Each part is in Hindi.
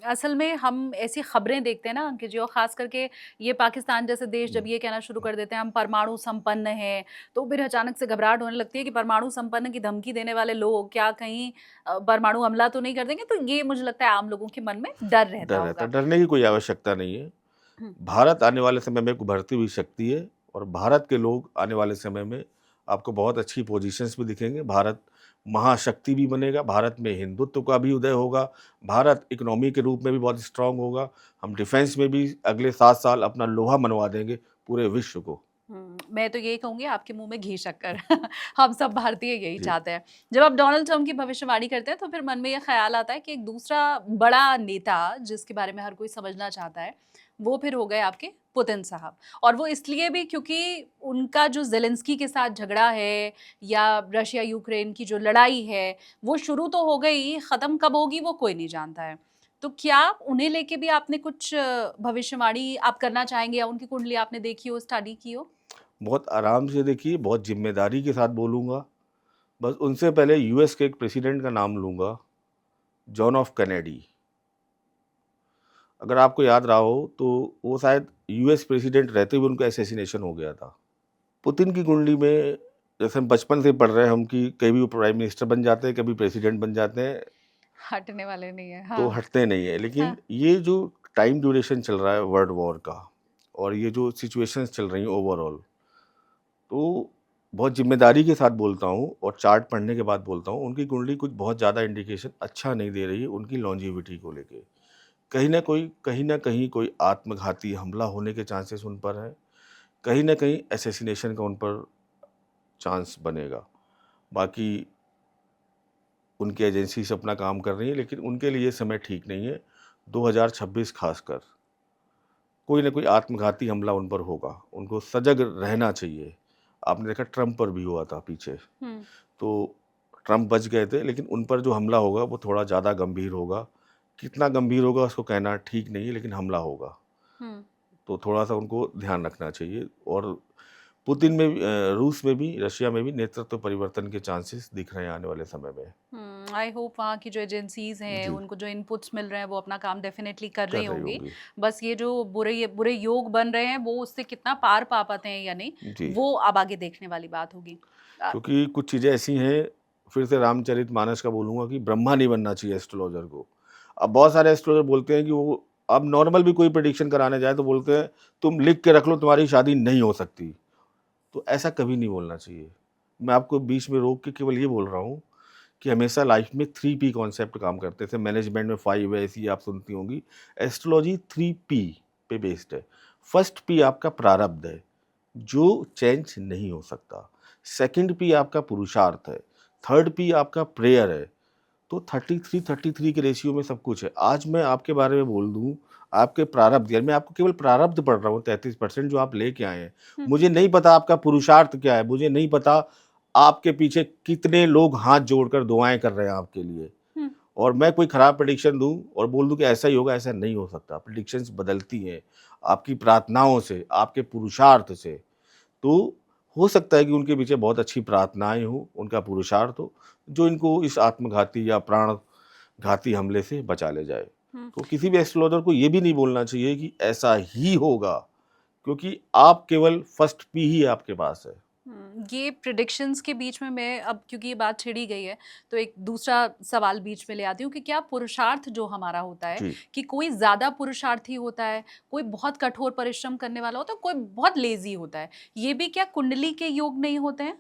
असल में हम ऐसी खबरें देखते हैं ना अंकित जी, और खास करके ये पाकिस्तान जैसे देश हुँ, जब ये कहना शुरू कर देते हैं हम परमाणु संपन्न हैं, तो फिर अचानक से घबराहट होने लगती है कि परमाणु संपन्न की धमकी देने वाले लोग क्या कहीं परमाणु हमला तो नहीं कर देंगे? तो ये मुझे लगता है आम लोगों के मन में डर रहता डर रहता होगा। है, डरने की कोई आवश्यकता नहीं है। हुँ, भारत आने वाले समय में एक उभरती हुई शक्ति है और भारत के लोग आने वाले समय में आपको बहुत अच्छी पोज़ीशंस भी दिखेंगे। भारत महाशक्ति भी बनेगा, भारत में हिंदुत्व का भी उदय होगा, भारत इकोनॉमी के रूप में भी बहुत स्ट्रॉन्ग होगा। हम डिफेंस में भी अगले 7 साल अपना लोहा मनवा देंगे पूरे विश्व को। मैं तो यही कहूँगी आपके मुँह में घी शक्कर। हम सब भारतीय यही जी। चाहते हैं। जब आप डोनाल्ड ट्रम्प की भविष्यवाणी करते हैं तो फिर मन में ये ख़्याल आता है कि एक दूसरा बड़ा नेता जिसके बारे में हर कोई समझना चाहता है, वो फिर हो गए आपके पुतिन साहब। और वो इसलिए भी क्योंकि उनका जो ज़ेलेंस्की के साथ झगड़ा है या रशिया-यूक्रेन की जो लड़ाई है, वो शुरू तो हो गई, ख़त्म कब होगी वो कोई नहीं जानता है। तो क्या उन्हें लेके भी आपने कुछ भविष्यवाणी आप करना चाहेंगे या उनकी कुंडली आपने देखी हो, स्टडी की हो? बहुत आराम से देखिए, बहुत ज़िम्मेदारी के साथ बोलूँगा। बस उनसे पहले यूएस के एक प्रेसिडेंट का नाम लूँगा, जॉन एफ कैनेडी। अगर आपको याद रहा हो तो वो शायद यूएस प्रेसिडेंट रहते हुए उनका असैसिनेशन हो गया था। पुतिन की कुंडली में जैसे हम बचपन से पढ़ रहे हैं हम कि कभी वो प्राइम मिनिस्टर बन जाते हैं, कभी प्रेसिडेंट बन जाते हैं, हटने वाले नहीं है, तो हाँ। हटते नहीं है। लेकिन हाँ। ये जो टाइम ड्यूरेशन चल रहा है वर्ल्ड वॉर का और ये जो सिचुएशंस चल रही हैं ओवरऑल, तो बहुत ज़िम्मेदारी के साथ बोलता हूँ और चार्ट पढ़ने के बाद बोलता हूँ, उनकी कुंडली कुछ बहुत ज़्यादा इंडिकेशन अच्छा नहीं दे रही है उनकी लॉन्जेविटी को लेके। कहीं न कहीं कोई आत्मघाती हमला होने के चांसेस उन पर हैं, कहीं न कहीं असैसिनेशन का उन पर चांस बनेगा। बाकी उनकी एजेंसीज़ अपना काम कर रही हैं, लेकिन उनके लिए समय ठीक नहीं है। 2026 खासकर, कोई न कोई आत्मघाती हमला उन पर होगा, उनको सजग रहना चाहिए। आपने देखा ट्रम्प पर भी हुआ था पीछे, हुँ, तो ट्रम्प बच गए थे, लेकिन उन पर जो हमला होगा वो थोड़ा ज़्यादा गंभीर होगा। कितना गंभीर होगा उसको कहना ठीक नहीं है, लेकिन हमला होगा। हुँ। तो थोड़ा-सा उनको ध्यान रखना चाहिए और पुतिन में भी रूस में भी, रशिया में भी नेतृत्व परिवर्तन के चांसेस दिख रहे हैं आने वाले समय में। आई होप वहाँ की जो एजेंसीज़ हैं, जी, उनको जो इनपुट्स मिल रहे हैं, वो अपना काम डेफ़िनेटली कर रही कर रही होंगी। होंगी। बस ये जो बुरे बुरे योग बन रहे हैं, वो उससे कितना पार पा पाते हैं या नहीं, जी, वो अब आगे देखने वाली बात होगी। अ, क्योंकि कुछ चीज़ें ऐसी हैं, फिर से रामचरितमानस का बोलूँगा कि ब्रह्मा नहीं बनना चाहिए एस्ट्रोलॉजर को। अब बहुत सारे एस्ट्रोलॉजर बोलते हैं कि वो अब नॉर्मल भी कोई प्रेडिक्शन कराने जाए तो बोलते हैं, "तुम लिख के रख लो तुम्हारी शादी नहीं हो सकती।" तो ऐसा कभी नहीं बोलना चाहिए। मैं आपको बीच में रोक के केवल ये बोल रहा हूँ कि हमेशा लाइफ में 3 पी कॉन्सेप्ट काम करते थे। मैनेजमेंट में 5 है, ऐसी आप सुनती होंगी। एस्ट्रोलॉजी 3 पी पे बेस्ड है। फर्स्ट पी आपका प्रारब्ध है, जो चेंज नहीं हो सकता। सेकंड पी आपका पुरुषार्थ है। थर्ड पी आपका प्रेयर है। तो 33-33 के रेशियो में सब कुछ है। आज मैं आपके बारे में बोल दूँ, आपके प्रारब्ध यानी मैं आपको केवल प्रारब्ध पढ़ रहा हूँ 33% जो आप लेके आए हैं। हुँ, मुझे नहीं पता आपका पुरुषार्थ क्या है, मुझे नहीं पता आपके पीछे कितने लोग हाथ जोड़कर दुआएँ कर रहे हैं आपके लिए। हुँ, और मैं कोई खराब प्रेडिक्शन दूँ और बोल दूँ कि ऐसा ही होगा, ऐसा नहीं हो सकता। प्रेडिक्शंस बदलती हैं, आपकी प्रार्थनाओं से, आपके पुरुषार्थ से। तो हो सकता है कि उनके पीछे बहुत अच्छी प्रार्थनाएँ हों, उनका पुरुषार्थ हो, जो इनको इस आत्मघाती या प्राणघाती हमले से बचा ले जाए। हुँ। तो किसी भी एस्ट्रोलॉजर को ये भी नहीं बोलना चाहिए कि ऐसा ही होगा, क्योंकि आप केवल फर्स्ट पी ही आपके पास है। ये प्रेडिक्शंस के बीच में मैं अब क्योंकि ये बात छिड़ी गई है, तो एक दूसरा सवाल बीच में ले आती हूँ कि क्या पुरुषार्थ जो हमारा होता है, जी। कि कोई ज़्यादा पुरुषार्थी होता है, कोई बहुत कठोर परिश्रम करने वाला होता है, कोई बहुत लेज़ी होता है। ये भी क्या कुंडली के योग नहीं होते हैं?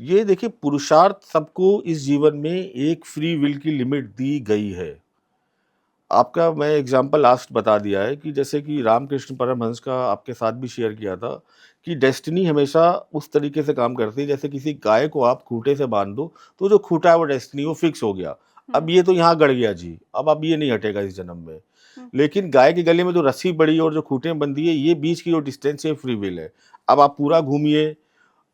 ये देखिए पुरुषार्थ सबको इस जीवन में एक फ्री विल की लिमिट दी गई है। आपका मैं एग्ज़ाम्पल लास्ट बता दिया है कि जैसे कि रामकृष्ण परमहंस का आपके साथ भी शेयर किया था कि डेस्टिनी हमेशा उस तरीके से काम करती है जैसे किसी गाय को आप खूँटे से बाँध दो, तो जो खूँटा है वो डेस्टिनी वो फ़िक्स हो गया। हुँ, अब ये तो यहाँ गड़ गया जी, अब ये नहीं हटेगा इस जन्म में। हुँ, लेकिन गाय के गले में जो रस्सी बड़ी और जो खूँटे में बंधी है, ये बीच की जो डिस्टेंस है फ्री विल है। अब आप पूरा घूमिए,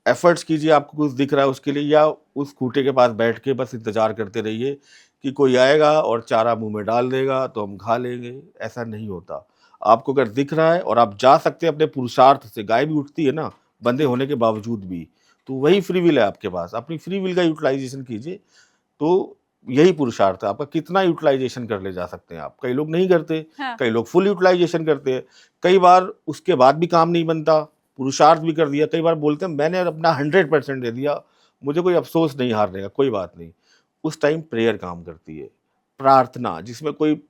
एफर्ट्स कीजिए, आपको कुछ दिख रहा है उसके लिए या उस खूँटे के पास बैठ के बस इंतज़ार करते रहिए कि कोई आएगा और चारा मुँह में डाल देगा तो हम खा लेंगे, ऐसा नहीं होता। आपको अगर दिख रहा है और आप जा सकते हैं अपने पुरुषार्थ से, गाय भी उठती है ना, बंधे होने के बावजूद भी, तो वही फ्री विल है आपके पास, अपनी फ्री विल का यूटिलाइज़ेशन कीजिए, तो यही पुरुषार्थ है आपका, कितना यूटिलाइजेशन कर ले जा सकते हैं आप। कई लोग नहीं करते, हाँ। कई लोग फुल यूटिलाइजेशन करते हैं, कई बार उसके बाद भी काम नहीं बनता, पुरुषार्थ भी कर दिया, कई बार बोलते हैं मैंने अपना 100% दे दिया, मुझे कोई अफसोस नहीं हारने का, कोई बात नहीं। उस टाइम प्रेयर काम करती है, प्रार्थना, जिसमें कोई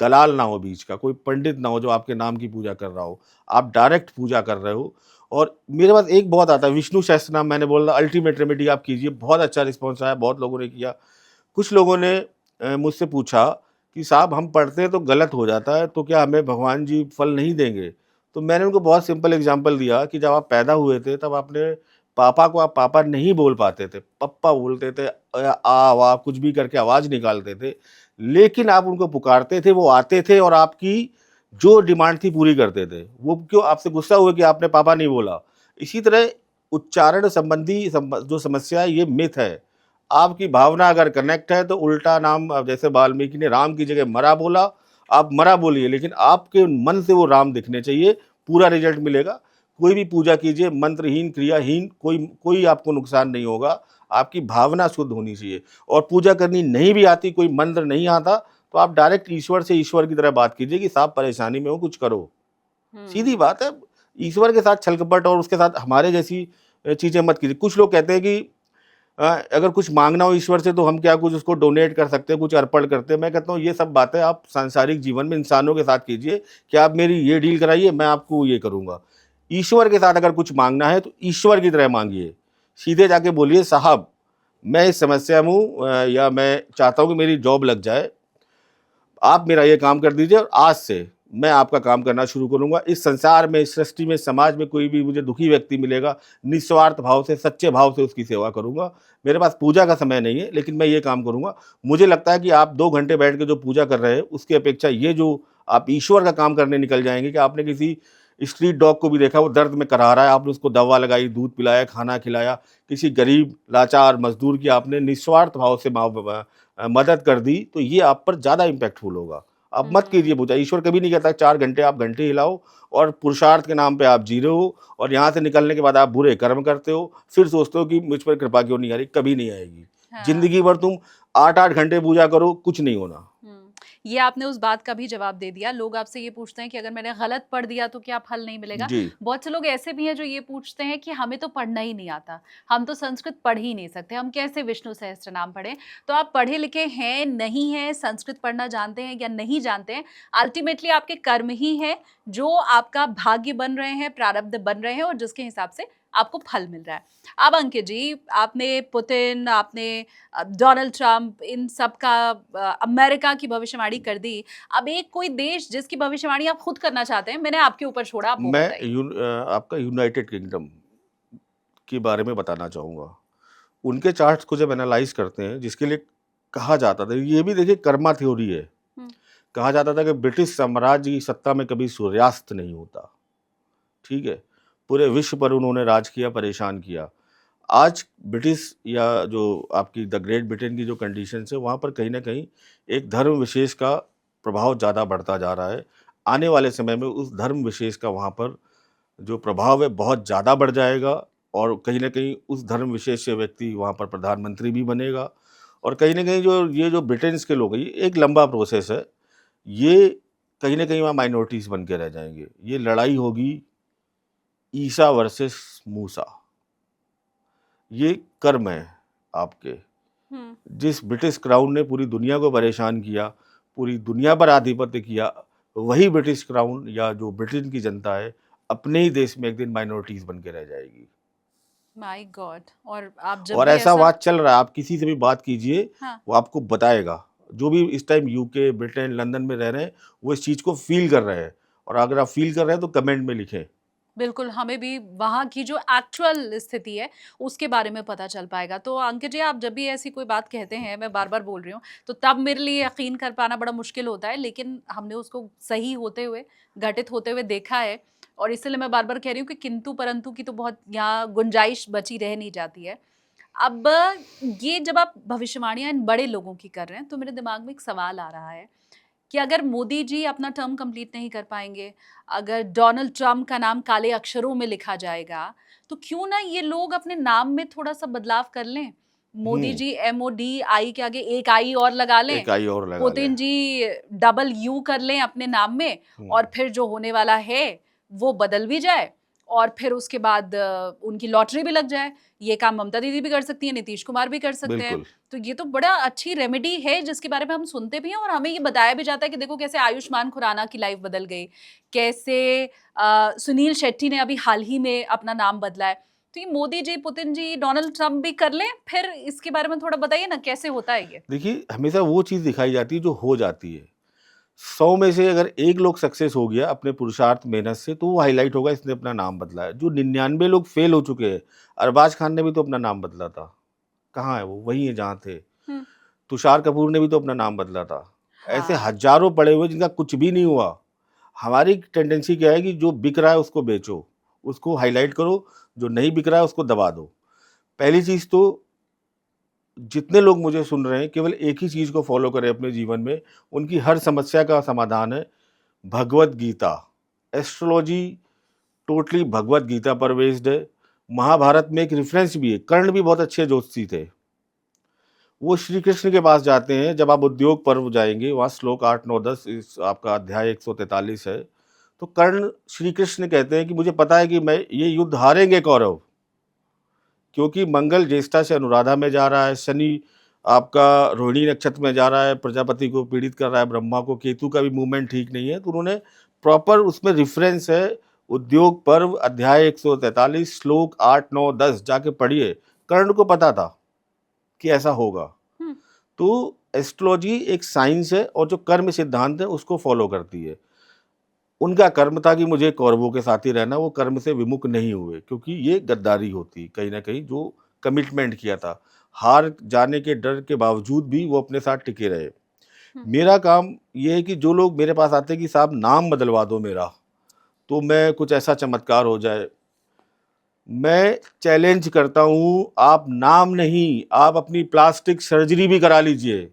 दलाल ना हो बीच का, कोई पंडित ना हो जो आपके नाम की पूजा कर रहा हो, आप डायरेक्ट पूजा कर रहे हो। और मेरे पास एक बहुत आता है, विष्णु सहस्त्र नाम, मैंने बोला अल्टीमेट रेमेडी आप कीजिए, बहुत अच्छा रिस्पॉन्स आया, बहुत लोगों ने किया। कुछ लोगों ने मुझसे पूछा कि साहब हम पढ़ते हैं तो गलत हो जाता है, तो क्या हमें भगवान जी फल नहीं देंगे? तो मैंने उनको बहुत सिंपल एग्जांपल दिया कि जब आप पैदा हुए थे तब आपने पापा को आप पापा नहीं बोल पाते थे, पप्पा बोलते थे, आ वाह कुछ भी करके आवाज़ निकालते थे, लेकिन आप उनको पुकारते थे, वो आते थे और आपकी जो डिमांड थी पूरी करते थे। वो क्यों? आपसे गुस्सा हुआ कि आपने पापा नहीं बोला। इसी तरह उच्चारण संबंधी जो समस्या है, ये मिथ है। आपकी भावना अगर कनेक्ट है तो उल्टा नाम, अब जैसे वाल्मीकि ने राम की जगह मरा बोला, आप मरा बोलिए, लेकिन आपके मन से वो राम दिखने चाहिए, पूरा रिजल्ट मिलेगा। कोई भी पूजा कीजिए, मंत्रहीन, क्रियाहीन, कोई कोई आपको नुकसान नहीं होगा। आपकी भावना शुद्ध होनी चाहिए। और पूजा करनी नहीं भी आती, कोई मंत्र नहीं आता, तो आप डायरेक्ट ईश्वर से ईश्वर की तरह बात कीजिए कि साहब परेशानी में हो, कुछ करो। सीधी हम्म। बात है। ईश्वर के साथ छल-कपट और उसके साथ हमारे जैसी चीज़ें मत कीजिए। कुछ लोग कहते हैं कि अगर कुछ माँगना हो ईश्वर से तो हम क्या कुछ उसको डोनेट कर सकते हैं, कुछ अर्पण करते हैं। मैं कहता हूँ ये सब बातें आप सांसारिक जीवन में इंसानों के साथ कीजिए कि आप मेरी ये डील कराइए, मैं आपको ये करूँगा। ईश्वर के साथ अगर कुछ माँगना है तो ईश्वर की तरह माँगिए। सीधे जाके बोलिए साहब मैं इस समस्या में हूँ, या मैं चाहता हूँ कि मेरी जॉब लग जाए, आप मेरा ये काम कर दीजिए और आज से मैं आपका काम करना शुरू करूँगा। इस संसार में, इस सृष्टि में, समाज में कोई भी मुझे दुखी व्यक्ति मिलेगा, निस्वार्थ भाव से, सच्चे भाव से उसकी सेवा करूँगा। मेरे पास पूजा का समय नहीं है, लेकिन मैं ये काम करूँगा। मुझे लगता है कि आप 2 घंटे बैठ के जो पूजा कर रहे हैं, उसकी अपेक्षा ये जो आप ईश्वर का काम करने निकल जाएँगे, कि आपने किसी स्ट्रीट डॉग को भी देखा, वो दर्द में कराह रहा है, आपने उसको दवा लगाई, दूध पिलाया, खाना खिलाया। किसी गरीब, लाचार मज़दूर की आपने निस्वार्थ भाव से मदद कर दी, तो ये आप पर ज़्यादा इम्पैक्टफुल होगा। आप मत कीजिए हम्म। पूजा। ईश्वर कभी नहीं कहता 4 घंटे आप घंटे हिलाओ और पुरुषार्थ के नाम पे आप जी रहे हो, और यहाँ से निकलने के बाद आप बुरे कर्म करते हो, फिर सोचते हो कि मुझ पर कृपा क्यों नहीं आ रही, कभी नहीं आएगी। हाँ। ज़िंदगी भर तुम 8-8 घंटे पूजा करो, कुछ नहीं होना। हुँ। ये आपने उस बात का भी जवाब दे दिया। लोग आपसे ये पूछते हैं कि अगर मैंने गलत पढ़ दिया तो क्या फल नहीं मिलेगा? जी। बहुत से लोग ऐसे भी हैं जो ये पूछते हैं कि हमें तो पढ़ना ही नहीं आता, हम तो संस्कृत पढ़ ही नहीं सकते, हम कैसे विष्णु सहस्त्रनाम पढ़ें? तो आप पढ़े-लिखे हैं, नहीं हैं, संस्कृत पढ़ना जानते हैं या नहीं जानते हैं, अल्टीमेटली आपके कर्म ही हैं जो आपका भाग्य बन रहे हैं, प्रारब्ध बन रहे हैं और जिसके हिसाब से आपको फल मिल रहा है। अब अंकित जी, आपने पुतिन, आपने डोनाल्ड ट्रंप, इन सब का अमेरिका की भविष्यवाणी कर दी। अब एक कोई देश जिसकी भविष्यवाणी आप खुद करना चाहते हैं, मैंने आपके ऊपर छोड़ा, आप वो मैं बताइए। आपका यूनाइटेड किंगडम के बारे में बताना चाहूँगा। उनके चार्ट्स को जब एनालाइज़ करते हैं, जिसके लिए कहा जाता था, ये भी देखिए कर्मा थ्योरी है। हुँ। कहा जाता था कि ब्रिटिश साम्राज्य की सत्ता में कभी सूर्यास्त नहीं होता, ठीक है? पूरे विश्व पर उन्होंने राज किया, परेशान किया। आज ब्रिटिश या जो आपकी द ग्रेट ब्रिटेन की जो कंडीशंस है, वहाँ पर कहीं न कहीं एक धर्म विशेष का प्रभाव ज़्यादा बढ़ता जा रहा है। आने वाले समय में उस धर्म विशेष का वहाँ पर जो प्रभाव है बहुत ज़्यादा बढ़ जाएगा, और कहीं न कहीं उस धर्म विशेष से व्यक्ति वहाँ पर प्रधानमंत्री भी बनेगा। और कहीं न कहीं जो ये जो ब्रिटेन्स के लोग हैं, ये एक लंबा प्रोसेस है। ये कहीं न कहीं वहाँ माइनॉरिटीज़ बन के रह जाएँगे। ये लड़ाई होगी ईसा वर्सेस मूसा। ये कर्म है आपके। हुँ। जिस ब्रिटिश क्राउन ने पूरी दुनिया को परेशान किया, पूरी दुनिया पर आधिपत्य किया, वही ब्रिटिश क्राउन या जो ब्रिटेन की जनता है, अपने ही देश में एक दिन माइनॉरिटीज़ बन के रह जाएगी। My God! और आप जब और भी ऐसा ऐसा बात चल रहा है, आप किसी से भी बात कीजिए, हाँ। वो आपको बताएगा। जो भी इस टाइम यूके, ब्रिटेन, लंदन में रह रहे हैं, वो इस चीज़ को फ़ील कर रहे हैं। और अगर आप फ़ील कर रहे हैं तो कमेंट में लिखें। बिल्कुल, हमें भी वहाँ की जो एक्चुअल स्थिति है, उसके बारे में पता चल पाएगा। तो अंकित जी, आप जब भी ऐसी कोई बात कहते हैं, मैं बार-बार बोल रही हूँ, तो तब मेरे लिए यकीन कर पाना बड़ा मुश्किल होता है, लेकिन हमने उसको सही होते हुए, घटित होते हुए देखा है और इसीलिए मैं बार-बार कह रही हूँ कि किंतु-परंतु की तो बहुत यहाँ गुंजाइश बची रह नहीं जाती है। अब ये जब आप भविष्यवाणियाँ इन बड़े लोगों की कर रहे हैं, तो मेरे दिमाग में एक सवाल आ रहा है कि अगर मोदी जी अपना टर्म कंप्लीट नहीं कर पाएँगे, अगर डोनाल्ड ट्रम्प का नाम काले अक्षरों में लिखा जाएगा, तो क्यों ना ये लोग अपने नाम में थोड़ा-सा बदलाव कर लें? मोदी जी MODI के आगे एक आई और लगा लें, एक आई और लगा ले। पुतिन जी डबल यू कर लें अपने नाम में, और फिर जो होने वाला है वो बदल भी जाए, और फिर उसके बाद उनकी लॉटरी भी लग जाए। ये काम ममता दीदी भी कर सकती हैं, नीतीश कुमार भी कर सकते हैं। बिल्कुल। तो ये तो बड़ा अच्छी रेमेडी है जिसके बारे में हम सुनते भी हैं, और हमें ये बताया भी जाता है कि देखो कैसे आयुष्मान खुराना की लाइफ बदल गई, कैसे सुनील शेट्टी ने अभी हाल ही में अपना नाम बदला है। तो ये मोदी जी, पुतिन जी, डोनाल्ड ट्रंप भी कर लें, फिर इसके बारे में थोड़ा बताइए ना कैसे होता है ये? देखिए, हमेशा वो चीज़ दिखाई जाती है जो हो जाती है। 100 में से अगर 1 लोग सक्सेस हो गया अपने पुरुषार्थ मेहनत से, तो वो हाइलाइट होगा इसने अपना नाम बदला है। जो 99 लोग फेल हो चुके हैं, अरबाज खान ने भी तो अपना नाम बदला था। कहाँ है वो? वही है जहाँ थे। हुँ। तुषार कपूर ने भी तो अपना नाम बदला था। ऐसे हाँ। हज़ारों पड़े हुए जिनका कुछ भी नहीं हुआ। हमारी टेंडेंसी क्या है कि जो बिक रहा है उसको बेचो, उसको हाइलाइट करो, जो नहीं बिक रहा है उसको दबा दो। पहली चीज़ तो जितने लोग मुझे सुन रहे हैं, केवल एक ही चीज़ को फ़ॉलो करें अपने जीवन में, उनकी हर समस्या का समाधान है भगवत गीता। एस्ट्रोलॉजी टोटली भगवत गीता पर बेस्ड है। महाभारत में एक रेफ़रेंस भी है, कर्ण भी बहुत अच्छे ज्योतिषी थे। वो श्री कृष्ण के पास जाते हैं, जब आप उद्योग पर्व जाएँगे, वहाँ श्लोक 8, 9, 10 इस आपका अध्याय 143 है। तो कर्ण श्री कृष्ण कहते हैं कि मुझे पता है कि मैं ये युद्ध हारेंगे कौरव, क्योंकि मंगल ज्येष्ठा से अनुराधा में जा रहा है, शनि आपका रोहिणी नक्षत्र में जा रहा है, प्रजापति को पीड़ित कर रहा है, ब्रह्मा को, केतु का भी मूवमेंट ठीक नहीं है। तो उन्होंने प्रॉपर उसमें रेफरेंस है, उद्योग पर्व अध्याय 143 श्लोक 8, 9, 10 जाके पढ़िए। कर्ण को पता था कि ऐसा होगा। हुँ। तो एस्ट्रोलॉजी एक साइंस है और जो कर्म सिद्धांत है उसको फॉलो करती है। उनका कर्म था कि मुझे कौरवों के साथ ही रहना, वो कर्म से विमुख नहीं हुए, क्योंकि ये गद्दारी होती कहीं न कहीं, जो कमिटमेंट किया था। हार जाने के डर के बावजूद भी वो अपने साथ टिके रहे। हुँ। मेरा काम ये है कि जो लोग मेरे पास आते हैं कि साहब नाम बदलवा दो मेरा, तो मैं कुछ ऐसा चमत्कार हो जाए। मैं चैलेंज करता हूँ, आप नाम नहीं, आप अपनी प्लास्टिक सर्जरी भी करा लीजिए।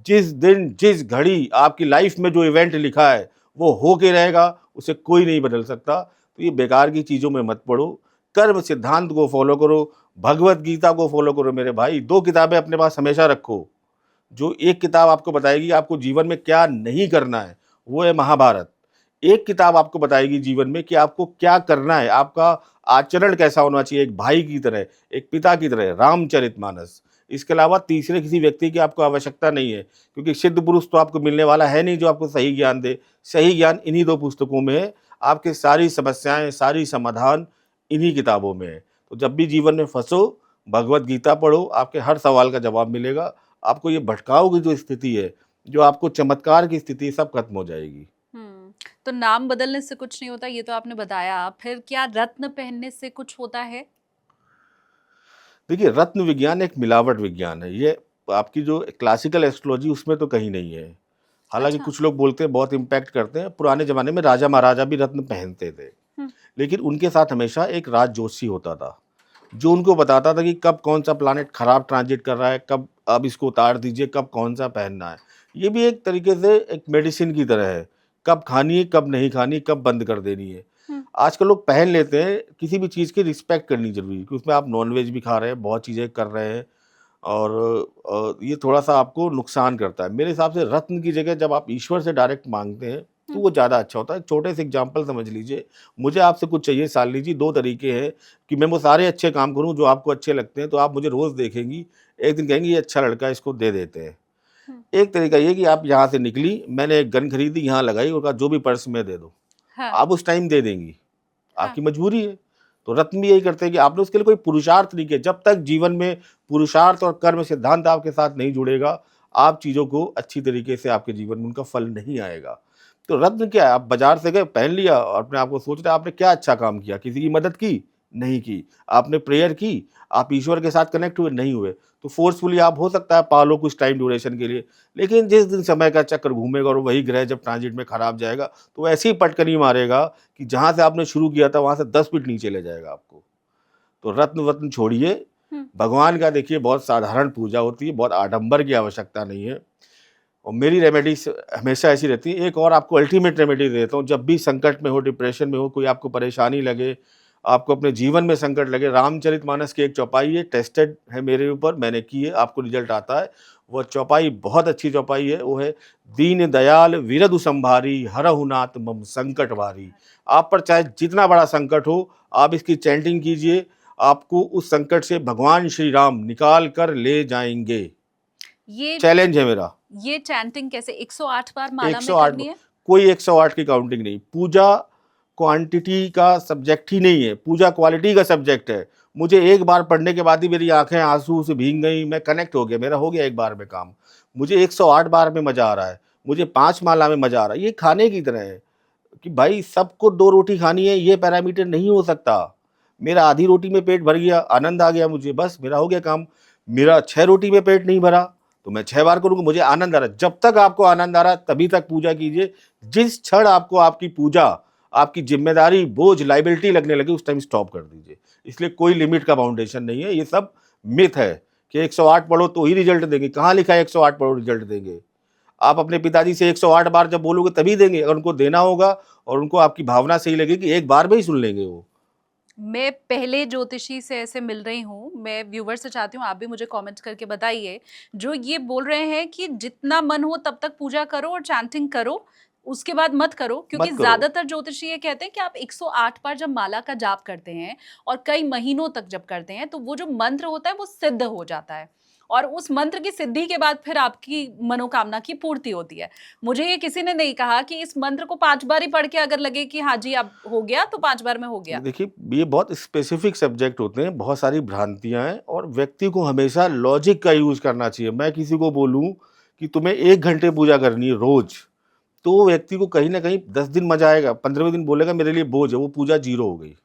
जिस दिन, जिस घड़ी आपकी लाइफ में जो इवेंट लिखा है, वो हो के रहेगा, उसे कोई नहीं बदल सकता। तो ये बेकार की चीज़ों में मत पड़ो, कर्म सिद्धांत को फॉलो करो, भगवत गीता को फॉलो करो मेरे भाई। 2 किताबें अपने पास हमेशा रखो। जो एक किताब आपको बताएगी आपको जीवन में क्या नहीं करना है, वो है महाभारत। एक किताब आपको बताएगी जीवन में कि आपको क्या करना है, आपका आचरण कैसा होना चाहिए, एक भाई की तरह, एक पिता की तरह, रामचरितमानस। इसके अलावा तीसरे किसी व्यक्ति की आपको आवश्यकता नहीं है, क्योंकि सिद्ध पुरुष तो आपको मिलने वाला है नहीं जो आपको सही ज्ञान दे। सही ज्ञान इन्हीं 2 पुस्तकों में है, आपकी सारी समस्याएँ, सारी समाधान इन्हीं किताबों में है। तो जब भी जीवन में फँसो, भगवत गीता पढ़ो, आपके हर सवाल का जवाब मिलेगा। आपको ये भटकाव की जो स्थिति है, जो आपको चमत्कार की स्थिति है, सब खत्म हो जाएगी। हुँ। तो नाम बदलने से कुछ नहीं होता, ये तो आपने बताया। फिर क्या रत्न पहनने से कुछ होता है? देखिए, रत्न विज्ञान एक मिलावट विज्ञान है। ये आपकी जो क्लासिकल एस्ट्रोलॉजी उसमें तो कहीं नहीं है। हालाँकि अच्छा। कुछ लोग बोलते हैं बहुत इम्पैक्ट करते हैं। पुराने ज़माने में राजा-महाराजा भी रत्न पहनते थे, हुँ। लेकिन उनके साथ हमेशा एक राज ज्योतिषी होता था, जो उनको बताता था कि कब कौन-सा प्लैनेट खराब ट्रांजिट कर रहा है, कब अब इसको उतार दीजिए, कब कौन-सा पहनना है। ये भी एक तरीके से एक मेडिसिन की तरह है, कब खानी है, कब नहीं खानी, कब बंद कर देनी है। हुँ। आजकल लोग पहन लेते हैं, किसी भी चीज़ की रिस्पेक्ट करनी ज़रूरी है, कि उसमें आप नॉन-वेज भी खा रहे हैं, बहुत चीज़ें कर रहे हैं और ये थोड़ा-सा आपको नुकसान करता है। मेरे हिसाब से रत्न की जगह जब आप ईश्वर से डायरेक्ट माँगते हैं, तो हुँ। वो ज़्यादा अच्छा होता है। छोटे से एग्ज़ाम्पल समझ लीजिए, मुझे आपसे कुछ चाहिए शालिनी जी, 2 तरीके हैं कि मैं वो सारे अच्छे काम करूँ जो आपको अच्छे लगते हैं, तो आप मुझे रोज़ देखेंगी, एक दिन कहेंगी ये अच्छा लड़का है, इसको दे देते हैं। हुँ। एक तरीका ये कि आप यहाँ से निकली, मैंने एक गन खरीदी, यहाँ लगाई और कहा जो भी पर्स में दे दो। हाँ। आप उस टाइम दे देंगी, हाँ। आपकी मजबूरी है। तो रत्न भी यही करते हैं कि आपने उसके लिए कोई पुरुषार्थ नहीं किया। जब तक जीवन में पुरुषार्थ और कर्म सिद्धांत आपके साथ नहीं जुड़ेगा, आप चीज़ों को अच्छी तरीके से आपके जीवन में उनका फल नहीं आएगा। तो रत्न क्या है? आप बाज़ार से गए, पहन लिया और अपने आप को सोच रहे हैं आपने क्या अच्छा काम किया? किसी की मदद की? नहीं की। आपने प्रेयर की? आप ईश्वर के साथ कनेक्ट हुए? नहीं हुए। तो फ़ोर्सफुली आप हो सकता है पा लो कुछ टाइम ड्यूरेशन के लिए, लेकिन जिस दिन समय का चक्र घूमेगा और वही ग्रह जब ट्रांजिट में खराब जाएगा, तो ऐसी पटकनी मारेगा कि जहाँ से आपने शुरू किया था वहाँ से 10 फीट नीचे ले जाएगा आपको। तो रत्न-वत्न छोड़िए, हुँ। भगवान का देखिए बहुत साधारण पूजा होती है, बहुत आडंबर की आवश्यकता नहीं है और मेरी रेमेडीज़ हमेशा ऐसी रहती है। एक और आपको अल्टीमेट रेमेडी देता हूँ, जब भी संकट में हो, डिप्रेशन में हो, कोई आपको परेशानी लगे, आपको अपने जीवन में संकट लगे, रामचरितमानस की एक चौपाई है, टेस्टेड है मेरे ऊपर, मैंने की है, आपको रिजल्ट आता है। वो चौपाई बहुत अच्छी चौपाई है, वो है दीन दयाल विरधु संभारी हरहु नाथ मम संकट भारी। आप पर चाहे जितना बड़ा संकट हो, आप इसकी चैंटिंग कीजिए, आपको उस संकट से भगवान श्री राम निकाल कर ले जाएंगे। ये चैलेंज है मेरा। ये चैंटिंग कैसे 108 बार माला में 108 करनी है? कोई 108 की काउंटिंग नहीं। पूजा क्वांटिटी का सब्जेक्ट ही नहीं है, पूजा क्वालिटी का सब्जेक्ट है। मुझे एक बार पढ़ने के बाद ही मेरी आंखें आंसू से भीग गई, मैं कनेक्ट हो गया, मेरा हो गया एक बार में काम। मुझे 108 बार में मजा आ रहा है, मुझे 5 माला में मजा आ रहा है। ये खाने की तरह है कि भाई सबको 2 रोटी खानी है, ये पैरामीटर नहीं हो सकता। मेरा आधी रोटी में पेट भर गया, आनंद आ गया मुझे, बस मेरा हो गया काम। मेरा 6 रोटी में पेट नहीं भरा तो मैं 6 बार करूँगा, मुझे आनंद आ रहा है। जब तक आपको आनंद आ रहा है तभी तक पूजा कीजिए। जिस क्षण आपको आपकी पूजा, आपकी जिम्मेदारी, बोझ, लाइबिलिटी लगने लगे, उस टाइम स्टॉप कर दीजिए। इसलिए कोई लिमिट का बाउंडेशन नहीं है, ये सब मिथ है कि 108 पढ़ो तो ही रिजल्ट देंगे। कहाँ लिखा है 108 पढ़ो रिजल्ट देंगे? आप अपने पिताजी से 108 बार जब बोलोगे तभी देंगे, अगर उनको देना होगा और उनको आपकी भावना सही लगेगी, एक बार में ही सुन लेंगे वो। मैं पहले ज्योतिषी से ऐसे मिल रही हूँ, मैं व्यूवर से चाहती हूँ आप भी मुझे कमेंट करके बताइए, जो ये बोल रहे हैं कि जितना मन हो तब तक पूजा करो और चैंटिंग करो, उसके बाद मत करो, क्योंकि मत करो। ज्यादातर ज्योतिषी ये कहते हैं कि आप 108 बार जब माला का जाप करते हैं और कई महीनों तक जब करते हैं तो वो जो मंत्र होता है वो सिद्ध हो जाता है और उस मंत्र की सिद्धि के बाद फिर आपकी मनोकामना की पूर्ति होती है। मुझे ये किसी ने नहीं कहा कि इस मंत्र को 5 बार ही पढ़ के अगर लगे कि हाँ जी अब हो गया तो 5 बार में हो गया। देखिए, ये बहुत स्पेसिफिक सब्जेक्ट होते हैं, बहुत सारी भ्रांतियां हैं और व्यक्ति को हमेशा लॉजिक का यूज करना चाहिए। मैं किसी को बोलूं कि तुम्हें 1 घंटे पूजा करनी है रोज, तो वो व्यक्ति को कहीं ना कहीं 10 दिन मजा आएगा, 15वें दिन बोलेगा मेरे लिए बोझ है, वो पूजा जीरो हो गई।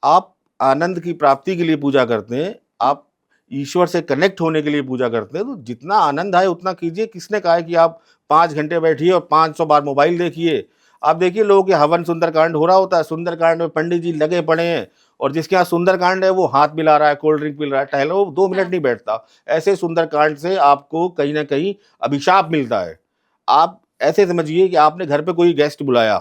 आप आनंद की प्राप्ति के लिए पूजा करते हैं, आप ईश्वर से कनेक्ट होने के लिए पूजा करते हैं, तो जितना आनंद आए उतना कीजिए। किसने कहा है कि आप 5 घंटे बैठिए और 500 बार मोबाइल देखिए? आप देखिए लोगों के हवन सुंदरकांड हो रहा होता है, सुंदरकांड में पंडित जी लगे पड़े हैं और जिसके यहाँ सुंदरकांड है वो हाथ मिला रहा है, कोल्ड ड्रिंक पी रहा है, टहल, वो 2 मिनट हाँ। नहीं बैठता। ऐसे सुंदरकांड से आपको कहीं ना कहीं अभिशाप मिलता है। आप ऐसे समझिए कि आपने घर पे कोई गेस्ट बुलाया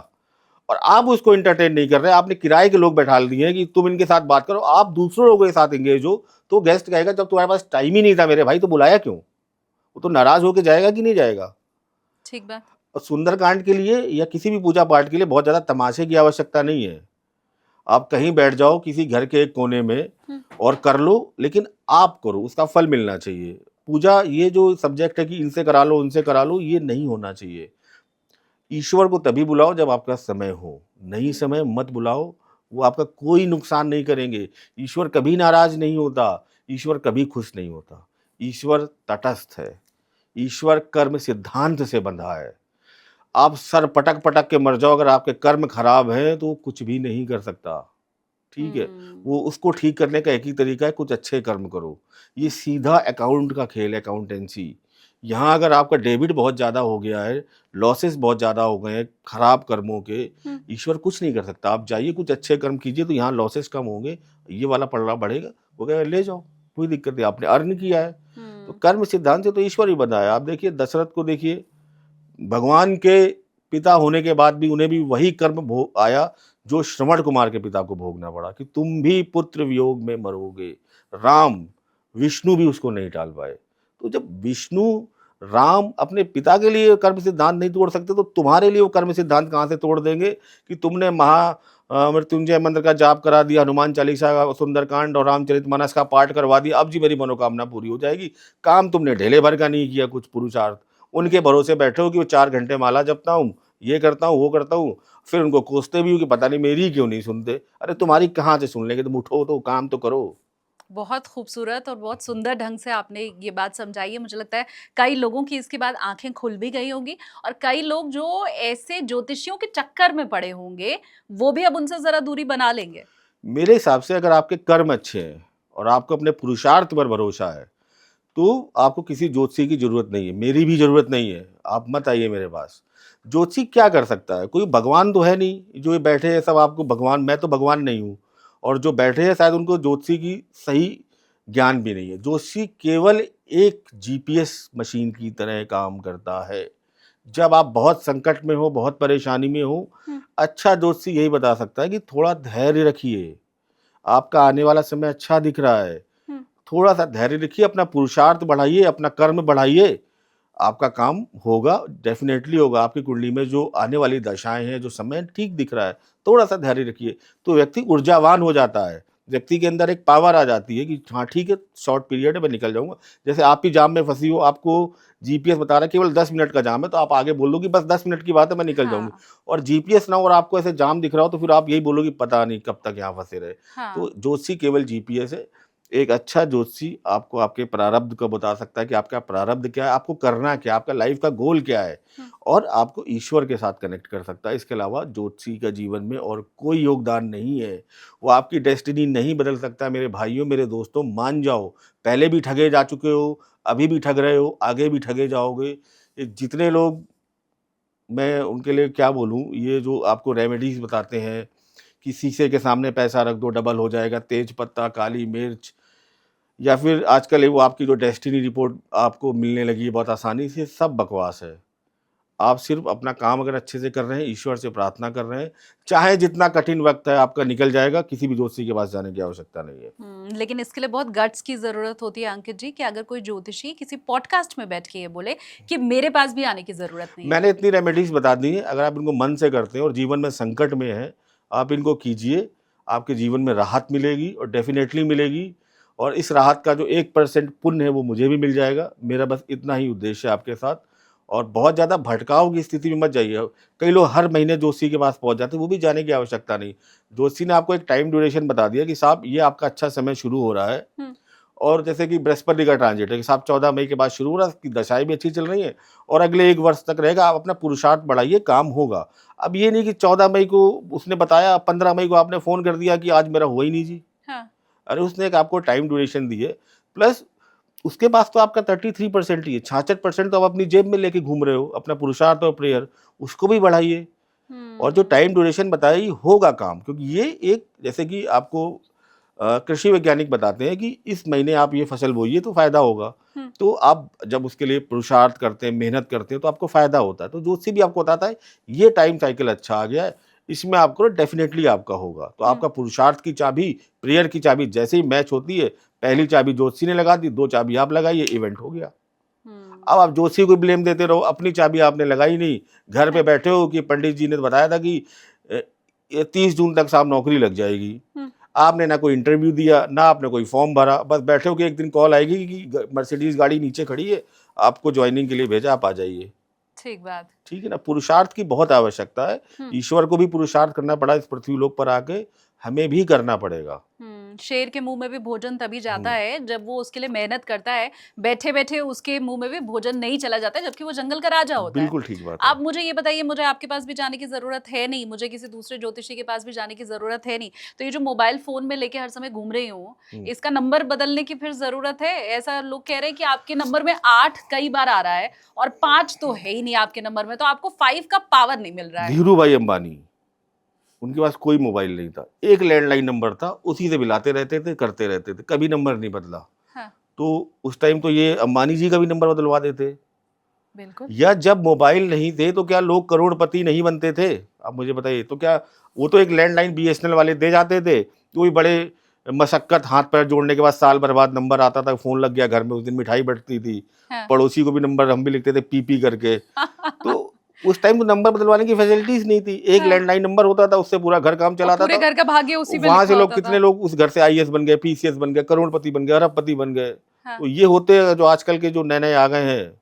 और आप उसको एंटरटेन नहीं कर रहे, आपने किराए के लोग बैठा दिए हैं कि तुम इनके साथ बात करो, आप दूसरों लोगों के साथ एंगेज हो, तो गेस्ट कहेगा जब तुम्हारे पास टाइम ही नहीं था मेरे भाई तो बुलाया क्यों? वो तो नाराज होकर जाएगा कि नहीं जाएगा? ठीक बात। और सुंदरकांड के लिए या किसी भी पूजा पाठ के लिए बहुत ज़्यादा तमाशे की आवश्यकता नहीं है। आप कहीं बैठ जाओ किसी घर के एक कोने में और कर लो, लेकिन आप करो, उसका फल मिलना चाहिए। पूजा ये जो सब्जेक्ट है कि इनसे करा लो उनसे करा लो, ये नहीं होना चाहिए। ईश्वर को तभी बुलाओ जब आपका समय हो, नहीं समय मत बुलाओ, वो आपका कोई नुकसान नहीं करेंगे। ईश्वर कभी नाराज नहीं होता, ईश्वर कभी खुश नहीं होता। ईश्वर तटस्थ है, ईश्वर कर्म सिद्धांत से बंधा है। आप सर पटक पटक के मर जाओ, अगर आपके कर्म खराब हैं तो वो कुछ भी नहीं कर सकता। ठीक है, वो उसको ठीक करने का एक ही तरीका है, कुछ अच्छे कर्म करो। ये सीधा अकाउंट का खेल है, अकाउंटेंसी। यहाँ अगर आपका डेबिट बहुत ज़्यादा हो गया है, लॉसेस बहुत ज़्यादा हो गए हैं खराब कर्मों के, ईश्वर कुछ नहीं कर सकता। आप जाइए कुछ अच्छे कर्म कीजिए तो यहाँ लॉसेस कम होंगे, ये वाला पड़ना बढ़ेगा, वो कहेगा ले जाओ, कोई दिक्कत नहीं, आपने अर्न किया है। तो कर्म सिद्धांत से तो ईश्वर ही बंधा है। आप देखिए दशरथ को देखिए, भगवान के पिता होने के बाद भी उन्हें भी वही कर्म भोग आया जो श्रवण कुमार के पिता को भोगना पड़ा, कि तुम भी पुत्र वियोग में मरोगे। राम, विष्णु भी उसको नहीं टाल पाए। तो जब विष्णु, राम अपने पिता के लिए कर्म सिद्धांत नहीं तोड़ सकते तो तुम्हारे लिए वो कर्म सिद्धांत कहाँ से तोड़ देंगे? कि तुमने मृत्युंजय मंत्र का जाप करा दिया, हनुमान चालीसा का, सुंदरकांड और रामचरितमानस का पाठ करवा दिया, अब जी मेरी मनोकामना पूरी हो जाएगी। काम तुमने ढेले भर का नहीं किया, कुछ पुरुषार्थ। उनके भरोसे बैठे हो कि वो 4 घंटे माला जपता हूँ, ये करता हूँ, वो करता हूँ, फिर उनको कोसते भी हो कि पता नहीं मेरी क्यों नहीं सुनते। अरे तुम्हारी कहाँ से सुन लेंगे? तुम उठो तो काम तो करो। बहुत खूबसूरत और बहुत सुंदर ढंग से आपने ये बात समझाई है। मुझे लगता है कई लोगों की इसके बाद आंखें खुल भी गई होंगी और कई लोग जो ऐसे ज्योतिषियों के चक्कर में पड़े होंगे वो भी अब उनसे जरा दूरी बना लेंगे। मेरे हिसाब से अगर आपके कर्म अच्छे हैं और आपको अपने पुरुषार्थ पर भरोसा है तो आपको किसी ज्योतिषी की जरूरत नहीं है, मेरी भी जरूरत नहीं है। आप मत आइए मेरे पास। ज्योतिषी क्या कर सकता है? कोई भगवान तो है नहीं जो ये बैठे हैं सब आपको भगवान, मैं तो भगवान नहीं हूँ, और जो बैठे हैं शायद उनको ज्योतिषी की सही ज्ञान भी नहीं है। ज्योतिषी केवल एक जीपीएस मशीन की तरह काम करता है। जब आप बहुत संकट में हो, बहुत परेशानी में हो, हम्म, अच्छा ज्योतिषी यही बता सकता है कि थोड़ा धैर्य रखिए, आपका आने वाला समय अच्छा दिख रहा है, हम्म, थोड़ा सा धैर्य रखिए, अपना पुरुषार्थ बढ़ाइए, अपना कर्म बढ़ाइए, आपका काम होगा, डेफिनेटली होगा। आपकी कुंडली में जो आने वाली दशाएं हैं, जो समय ठीक दिख रहा है, थोड़ा सा धैर्य रखिए, तो व्यक्ति ऊर्जावान हो जाता है, व्यक्ति के अंदर एक पावर आ जाती है कि हाँ ठीक है, शॉर्ट पीरियड है, मैं निकल जाऊंगा। जैसे आप ही जाम में फंसी हो, आपको जीपीएस बता रहा है केवल 10 मिनट का जाम है, तो आप आगे बोल दो कि बस 10 मिनट की बात है, मैं निकल जाऊंगी। हाँ, और जीपीएस ना हो और आपको ऐसे जाम दिख रहा हो, तो फिर आप यही बोलोगे पता नहीं कब तक यहाँ फंसे रहे। हाँ, तो ज्योतिषी केवल जीपीएस है। एक अच्छा ज्योतिषी आपको आपके प्रारब्ध को बता सकता है कि आपका प्रारब्ध क्या है, आपको करना क्या है, आपका लाइफ का गोल क्या है, हम्म, और आपको ईश्वर के साथ कनेक्ट कर सकता है। इसके अलावा ज्योतिषी का जीवन में और कोई योगदान नहीं है। वो आपकी डेस्टिनी नहीं बदल सकता। मेरे भाइयों, मेरे दोस्तों, मान जाओ, पहले भी ठगे जा चुके हो, अभी भी ठग रहे हो, आगे भी ठगे जाओगे। ये जितने लोग, मैं उनके लिए क्या बोलूँ, ये जो आपको रेमेडीज बताते हैं कि शीशे के सामने पैसा रख दो डबल हो जाएगा, तेज पत्ता, काली मिर्च, या फिर आजकल ये वो आपकी जो डेस्टिनी रिपोर्ट आपको मिलने लगी है बहुत आसानी से, सब बकवास है। आप सिर्फ अपना काम अगर अच्छे से कर रहे हैं, ईश्वर से प्रार्थना कर रहे हैं, चाहे जितना कठिन वक्त है आपका निकल जाएगा, किसी भी ज्योतिषी के पास जाने की आवश्यकता नहीं है। लेकिन इसके लिए बहुत गट्स की जरूरत होती है अंकित जी, कि अगर कोई ज्योतिषी किसी पॉडकास्ट में बैठ के ये बोले कि मेरे पास भी आने की जरूरत नहीं है। मैंने इतनी रेमेडीज बता दी हैं, अगर आप इनको मन से करते हैं और जीवन में संकट में हैं, आप इनको कीजिए, आपके जीवन में राहत मिलेगी और डेफिनेटली मिलेगी। और इस राहत का जो 1% पुण्य है वो मुझे भी मिल जाएगा। मेरा बस इतना ही उद्देश्य है आपके साथ। और बहुत ज़्यादा भटकाव की स्थिति में मत जाइए। कई लोग हर महीने जोशी के पास पहुंच जाते हैं, वो भी जाने की आवश्यकता नहीं। जोशी ने आपको एक टाइम ड्यूरेशन बता दिया कि साहब ये आपका अच्छा समय शुरू हो रहा है, हम्म, और जैसे कि बृहस्पति का ट्रांजिट है कि साहब 14 मई के बाद शुरू हो रहा है, कि दशाएं भी अच्छी चल रही हैं और अगले 1 वर्ष तक रहेगा। आप अपना पुरुषार्थ बढ़ाइए, काम होगा। अब ये नहीं कि 14 मई को उसने बताया, 15 मई को आपने फ़ोन कर दिया कि आज मेरा हुआ ही नहीं जी। हाँ, अरे उसने एक आपको टाइम ड्यूरेशन दी है, प्लस उसके पास तो आपका 33% ही है, 66% तो आप अपनी जेब में लेके घूम रहे हो, अपना पुरुषार्थ और प्रेयर उसको भी बढ़ाइए। और जो हम्म, टाइम ड्यूरेशन बताया, ये होगा काम, क्योंकि ये एक, जैसे कि आपको कृषि वैज्ञानिक बताते हैं कि इस महीने आप ये फसल बोइए तो फायदा होगा। हम्म, तो आप जब उसके लिए पुरुषार्थ करते हैं, मेहनत करते हैं, तो आपको फायदा होता है। तो ज्योतिषी भी आपको बताता है ये टाइम साइकिल अच्छा आ गया है, इसमें आपको डेफिनेटली आपका होगा। तो हम्म, आपका पुरुषार्थ की चाबी, प्रेयर की चाबी जैसे ही मैच होती है, पहली चाबी ज्योतिषी ने लगा दी, 2 चाबी आप लगाइए, इवेंट हो गया। अब हम्म, आप ज्योतिषी को ब्लेम देते रहो, अपनी चाबी आपने लगाई नहीं, घर पे हाँ, बैठे हो कि पंडित जी ने बताया था कि अ, ये 30 जून तक साहब नौकरी लग जाएगी। हम्म, आपने ना कोई इंटरव्यू दिया, ना आपने कोई फॉर्म भरा, बस बैठे हो कि एक दिन कॉल आएगी कि मर्सिडीज गाड़ी नीचे खड़ी है, आपको ज्वाइनिंग के लिए भेजा, आप आ जाइए। ठीक बात। ठीक है ना, पुरुषार्थ की बहुत आवश्यकता है। हम्म, ईश्वर को भी पुरुषार्थ करना पड़ा इस पृथ्वी लोक पर आके, हमें भी करना पड़ेगा। शेर के मुंह में भी भोजन तभी जाता हम्म, है जब वो उसके लिए मेहनत करता है। बैठे बैठे उसके मुंह में भी भोजन नहीं चला जाता है, जबकि वो जंगल का राजा होता है। बिल्कुल ठीक बात है। आप मुझे ये बताइए, मुझे आपके पास भी जाने की जरूरत है नहीं, मुझे किसी दूसरे ज्योतिषी के पास भी जाने की जरूरत है नहीं। तो ये जो मोबाइल फोन में लेके हर समय घूम रही हूँ, हम्म, इसका नंबर बदलने की फिर जरूरत है? ऐसा लोग कह रहे हैं कि आपके नंबर में 8 कई बार आ रहा है और 5 तो है ही नहीं आपके नंबर में, तो आपको 5 का पावर नहीं मिल रहा है। धीरू भाई अंबानी, उनके पास कोई मोबाइल नहीं था, एक लैंडलाइन नंबर था, उसी से मिलाते रहते थे, करते रहते थे, कभी नंबर नहीं बदला। हाँ, तो उस टाइम तो ये अंबानी जी का भी नंबर बदलवा देते। बिल्कुल। या जब मोबाइल नहीं थे तो क्या लोग करोड़पति नहीं बनते थे? आप मुझे बताइए, तो क्या वो तो एक लैंडलाइन बीएसएनएल वाले दे जाते थे, तो वही बड़े मशक्कत हाथ पैर जोड़ने के बाद साल भर बाद नंबर आता था, फ़ोन लग गया घर में, उस दिन मिठाई बँटती थी, हाँ। पड़ोसी को भी नंबर हम भी लिखते थे पी करके। तो उस टाइम तो नंबर बदलवाने की फैसिलिटीज़ नहीं थी, एक हाँ, लैंडलाइन नंबर होता था, उससे पूरा घर काम और चलाता पूरे था। घर का भाग्य उसी पे वहाँ लिखा से लोग, होता कितने था। लोग उस घर से आईएएस बन गए, पीसीएस बन गए, करोड़पति बन गए, अरबपति बन गए। हाँ, तो ये होते जो आजकल के जो नए-नए आ गए हैं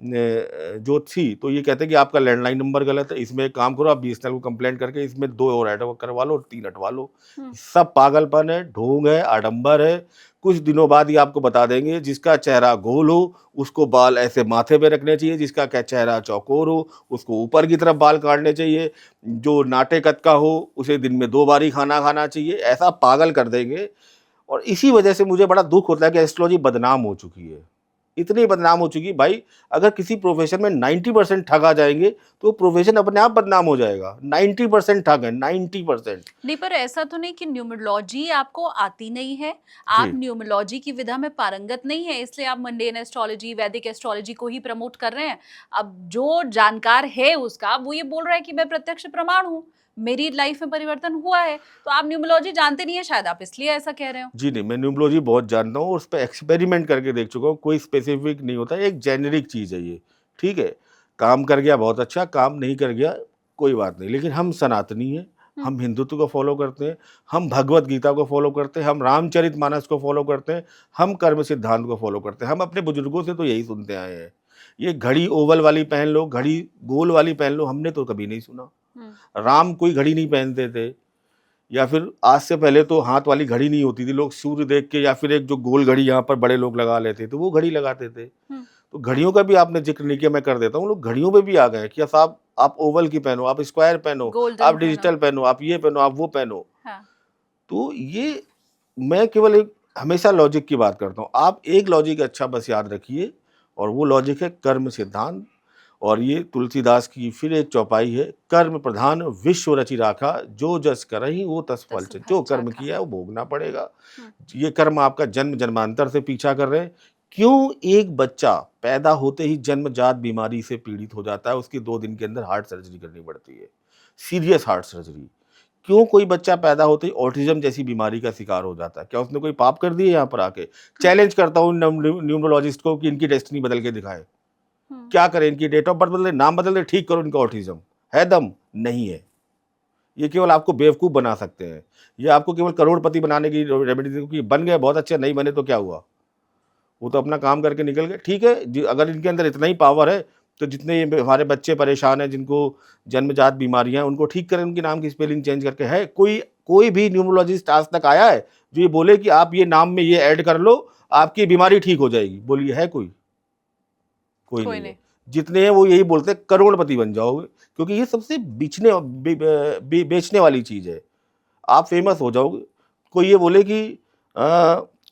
ज्योतिषी, तो ये कहते हैं कि आपका लैंडलाइन नंबर गलत है, इसमें एक काम करो, आप बीएसएनएल को कंप्लेंट करके इसमें 2 और ऐड करवा लो और 3 हटवा लो। हुँ, सब पागलपन है, ढोंग है, आडंबर है। कुछ दिनों बाद ये आपको बता देंगे, जिसका चेहरा गोल हो उसको बाल ऐसे माथे पे रखने चाहिए, जिसका क्या चेहरा चौकोर हो उसको ऊपर की तरफ बाल काटने चाहिए, जो नाटे कद का हो उसे दिन में 2 बार ही खाना खाना चाहिए। ऐसा पागल कर देंगे। और इसी वजह से मुझे बड़ा दुख होता है कि एस्ट्रोलॉजी बदनाम हो चुकी है। इतनी बदनाम हो चुकी भाई। अगर किसी प्रोफेशन में 90% ठग आ जाएंगे तो प्रोफेशन अपने आप बदनाम हो जाएगा। 90% ठग है, 90%। नहीं, पर ऐसा तो नहीं कि न्यूमरोलॉजी आपको आती नहीं है, आप जी न्यूमरोलॉजी की विधा में पारंगत नहीं है, इसलिए आप मंडेन एस्ट्रोलॉजी, वैदिक एस्ट्रोलॉजी को ही प्रमोट कर रहे हैं। अब जो जानकार है उसका, वो ये बोल रहा है कि मैं प्रत्यक्ष प्रमाण हूँ, मेरी लाइफ में परिवर्तन हुआ है, तो आप न्यूमरोलॉजी जानते नहीं है, शायद आप इसलिए ऐसा कह रहे हो। जी नहीं, मैं न्यूमरोलॉजी बहुत जानता हूँ और उस पर एक्सपेरिमेंट करके देख चुका हूँ। कोई स्पेसिफिक नहीं होता, एक जेनेरिक चीज़ है ये। ठीक है, काम कर गया बहुत अच्छा, काम नहीं कर गया कोई बात नहीं। लेकिन हम सनातनी हैं, हम्म, हम हिंदुत्व को फॉलो करते हैं, हम भगवत गीता को फॉलो करते हैं, हम रामचरितमानस को फॉलो करते हैं, हम कर्म सिद्धांत को फॉलो करते हैं। हम अपने बुजुर्गों से तो यही सुनते आए हैं। ये घड़ी ओवल वाली पहन लो, घड़ी गोल वाली पहन लो, हमने तो कभी नहीं सुना। हम्म, राम कोई घड़ी नहीं पहनते थे, या फिर आज से पहले तो हाथ वाली घड़ी नहीं होती थी, लोग सूर्य देख के या फिर एक जो गोल घड़ी यहाँ पर बड़े लोग लगा लेते थे, वो घड़ी लगाते थे। हम्म, तो घड़ियों का भी आपने जिक्र नहीं किया, मैं कर देता हूँ। लोग घड़ियों पे भी आ गए कि साहब आप ओवल की पहनो, आप स्क्वायर पहनो, गोल्डन आप पहनो। डिजिटल पहनो, आप ये पहनो, आप वो पहनो। हाँ। तो ये, मैं केवल एक हमेशा लॉजिक की बात करता हूँ। आप एक लॉजिक अच्छा बस याद रखिए, और वो लॉजिक है कर्म सिद्धांत। और ये तुलसीदास की फिर एक चौपाई है, कर्म प्रधान विश्व रचि राखा, जो जस करहि वो तस फल तस से। फल जो कर्म चाखा। किया है वो भोगना पड़ेगा। हम्म, ये कर्म आपका जन्म जन्मांतर से पीछा कर रहे हैं। क्यों एक बच्चा पैदा होते ही जन्मजात बीमारी से पीड़ित हो जाता है, उसकी 2 दिन के अंदर हार्ट सर्जरी करनी पड़ती है, सीरियस हार्ट सर्जरी। क्यों कोई बच्चा पैदा होते ही ऑटिज्म जैसी बीमारी का शिकार हो जाता है? क्या उसने कोई पाप कर दिए यहाँ पर आके? चैलेंज करता हूँ न्यूमरोलॉजिस्ट को कि इनकी डेस्टिनी बदल के दिखाए। हम्म, क्या करें? इनकी डेट ऑफ बर्थ बदले, नाम बदले, ठीक करो इनका ऑटिज्म। है दम? नहीं है। ये केवल आपको बेवकूफ़ बना सकते हैं। ये आपको केवल करोड़पति बनाने की रेमेडी, क्योंकि बन गए बहुत अच्छे, नहीं बने तो क्या हुआ? वो तो अपना काम करके निकल गए। ठीक है, अगर इनके अंदर इतना ही पावर है, तो जितने ये हमारे बच्चे परेशान हैं, जिनको जन्मजात बीमारियां हैं, उनको ठीक करें, उनके नाम की स्पेलिंग चेंज करके। है कोई, कोई भी न्यूमरोलॉजिस्ट आज तक आया है जो ये बोले कि आप ये नाम में ये ऐड कर लो, आपकी बीमारी ठीक हो जाएगी? बोलिए, है कोई? कोई कोई नहीं है। नहीं। जितने हैं वो यही बोलते हैं करोड़पति बन जाओगे, क्योंकि ये सबसे बेचने वाली चीज़ है। आप फेमस हो जाओगे। कोई ये बोले कि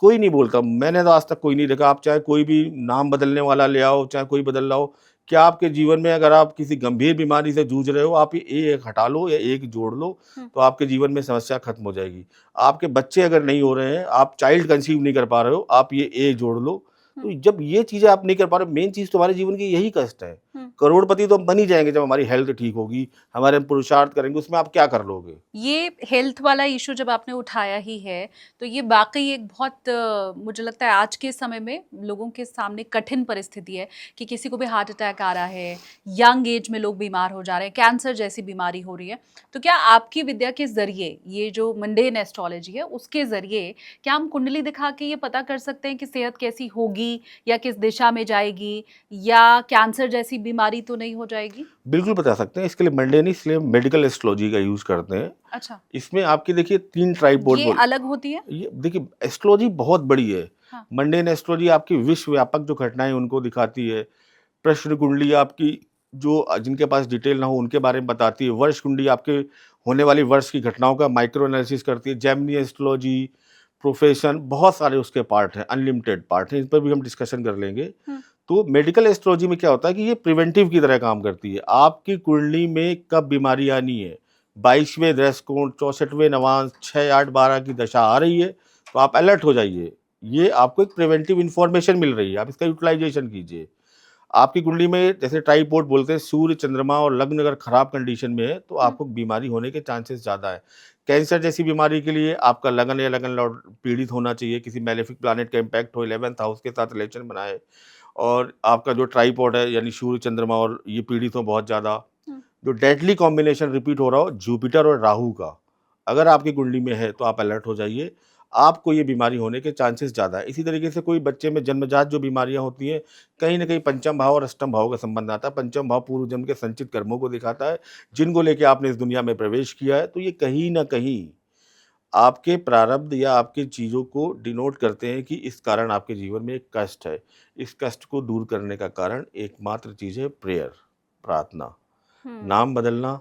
कोई नहीं बोलता, मैंने तो आज तक कोई नहीं देखा। आप चाहे कोई भी नाम बदलने वाला ले आओ, चाहे कोई बदल रहा हो, क्या आपके जीवन में अगर आप किसी गंभीर बीमारी से जूझ रहे हो, आप ये एक हटा लो या एक जोड़ लो, हम्म, तो आपके जीवन में समस्या खत्म हो जाएगी। आपके बच्चे अगर नहीं हो रहे हैं, आप चाइल्ड कंसीव नहीं कर पा रहे हो, आप ये ए जोड़ लो। तो हम्म, जब ये चीज़ें आप नहीं कर पा रहे, मेन चीज़ तुम्हारे जीवन की यही कष्ट है। हम्म। करोड़पति तो हम बन ही जाएंगे जब हमारी हेल्थ ठीक होगी, हमारे हम पुरुषार्थ करेंगे, उसमें आप क्या कर लोगे? ये हेल्थ वाला इशू जब आपने उठाया ही है, तो ये वाकई एक बहुत मुझे लगता है आज के समय में लोगों के सामने कठिन परिस्थिति है कि किसी को भी हार्ट अटैक आ रहा है, यंग एज में लोग बीमार हो जा रहे हैं, कैंसर जैसी बीमारी हो रही है। तो क्या आपकी विद्या के ज़रिए, ये जो मंडेन एस्ट्रोलॉजी है उसके ज़रिए, क्या हम कुंडली दिखा के ये पता कर सकते हैं कि सेहत कैसी होगी या किस दिशा में जाएगी, या कैंसर जैसी बीमारी तो नहीं हो जाएगी? बिल्कुल बता सकते हैं। इसके लिए मंडे नहीं, इसलिए मेडिकल एस्ट्रोलॉजी का यूज़ करते हैं। अच्छा, इसमें आपकी देखिए 3 ट्राइपोड ये बोल, अलग होती है? ये देखिए एस्ट्रोलॉजी बहुत बड़ी है। हाँ। मंडेन एस्ट्रोलॉजी आपकी विश्व व्यापक जो घटनाएँ उनको दिखाती है। प्रश्न कुंडली आपकी, जो जिनके पास डिटेल ना हो उनके बारे में बताती है। वर्ष कुंडली आपके होने वाली वर्ष की घटनाओं का माइक्रो एनालिसिस करती है। जेमिनी एस्ट्रोलॉजी, प्रोफेशन, बहुत सारे उसके पार्ट हैं, अनलिमिटेड पार्ट हैं, इन पर भी हम डिस्कशन कर लेंगे। हुँ, तो मेडिकल एस्ट्रोलॉजी में क्या होता है कि ये प्रिवेंटिव की तरह काम करती है। आपकी कुंडली में कब बीमारी आनी है, 22वें दृष्टिकोण, 64वें नवांश, 6, 8, 12 की दशा आ रही है, तो आप अलर्ट हो जाइए। ये आपको एक प्रिवेंटिव इन्फॉर्मेशन मिल रही है, आप इसका यूटिलाइजेशन कीजिए। आपकी कुंडली में जैसे ट्राइपोड बोलते हैं, सूर्य, चंद्रमा और लग्न अगर खराब कंडीशन में है, तो हुँ, आपको बीमारी होने के चांसेस ज़्यादा है। कैंसर जैसी बीमारी के लिए आपका लगन या लगन लॉर्ड पीड़ित होना चाहिए, किसी मेलेफिक प्लैनेट का इम्पैक्ट हो, 11th हाउस के साथ रिलेशन बनाए, और आपका जो ट्राइपॉड है यानी सूर्य, चंद्रमा और ये पीड़ित हो बहुत ज़्यादा। हुँ। जो डेडली कॉम्बिनेशन रिपीट हो रहा हो जुपिटर और राहु का, अगर आपकी कुंडली में है तो आप अलर्ट हो जाइए, आपको ये बीमारी होने के चांसेस ज़्यादा है। इसी तरीके से कोई बच्चे में जन्मजात जो बीमारियां होती हैं, कहीं ना कहीं पंचम भाव और अष्टम भाव का संबंध आता है। पंचम भाव पूर्व जन्म के संचित कर्मों को दिखाता है, जिनको लेके आपने इस दुनिया में प्रवेश किया है। तो ये कहीं ना कहीं आपके प्रारब्ध या आपकी चीज़ों को डिनोट करते हैं कि इस कारण आपके जीवन में एक कष्ट है। इस कष्ट को दूर करने का कारण एकमात्र चीज़ है प्रेयर, प्रार्थना। हुँ, नाम बदलना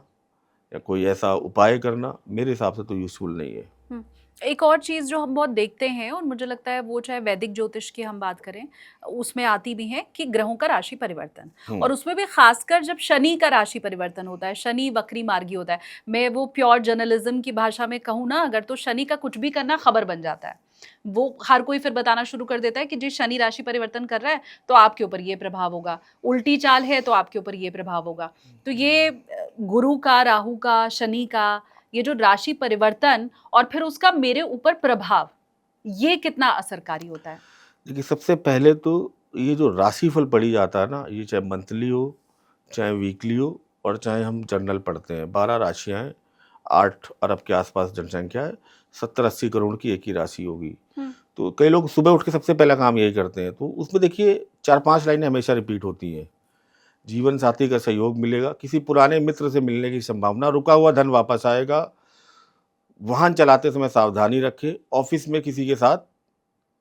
या कोई ऐसा उपाय करना मेरे हिसाब से तो यूज़फुल नहीं है। हुँ। एक और चीज़ जो हम बहुत देखते हैं और मुझे लगता है वो चाहे वैदिक ज्योतिष की हम बात करें, उसमें आती भी है कि ग्रहों का राशि परिवर्तन। हम्म। और उसमें भी खासकर जब शनि का राशि परिवर्तन होता है, शनि वक्री मार्गी होता है। मैं वो प्योर जर्नलिज्म की भाषा में कहूँ ना अगर, तो शनि का कुछ भी करना खबर बन जाता है। वो हर कोई फिर बताना शुरू कर देता है कि जी शनि राशि परिवर्तन कर रहा है तो आपके ऊपर ये प्रभाव होगा, उल्टी चाल है तो आपके ऊपर ये प्रभाव होगा। तो ये गुरु का, राहु का, शनि का, ये जो राशि परिवर्तन और फिर उसका मेरे ऊपर प्रभाव, ये कितना असरकारी होता है? देखिए, सबसे पहले तो ये जो राशिफल पढ़ी जाता है ना, ये चाहे मंथली हो, चाहे वीकली हो, और चाहे हम जर्नल पढ़ते हैं, 12 राशियाँ हैं, 8 अरब के आसपास जनसंख्या है, 70-80 करोड़ की एक ही राशि होगी। हुँ, तो कई लोग सुबह उठ के सबसे पहला काम यही करते हैं, तो उसमें देखिए 4-5 लाइनें हमेशा रिपीट होती हैं। जीवन साथी का सहयोग मिलेगा, किसी पुराने मित्र से मिलने की संभावना, रुका हुआ धन वापस आएगा, वाहन चलाते समय सावधानी रखें, ऑफिस में किसी के साथ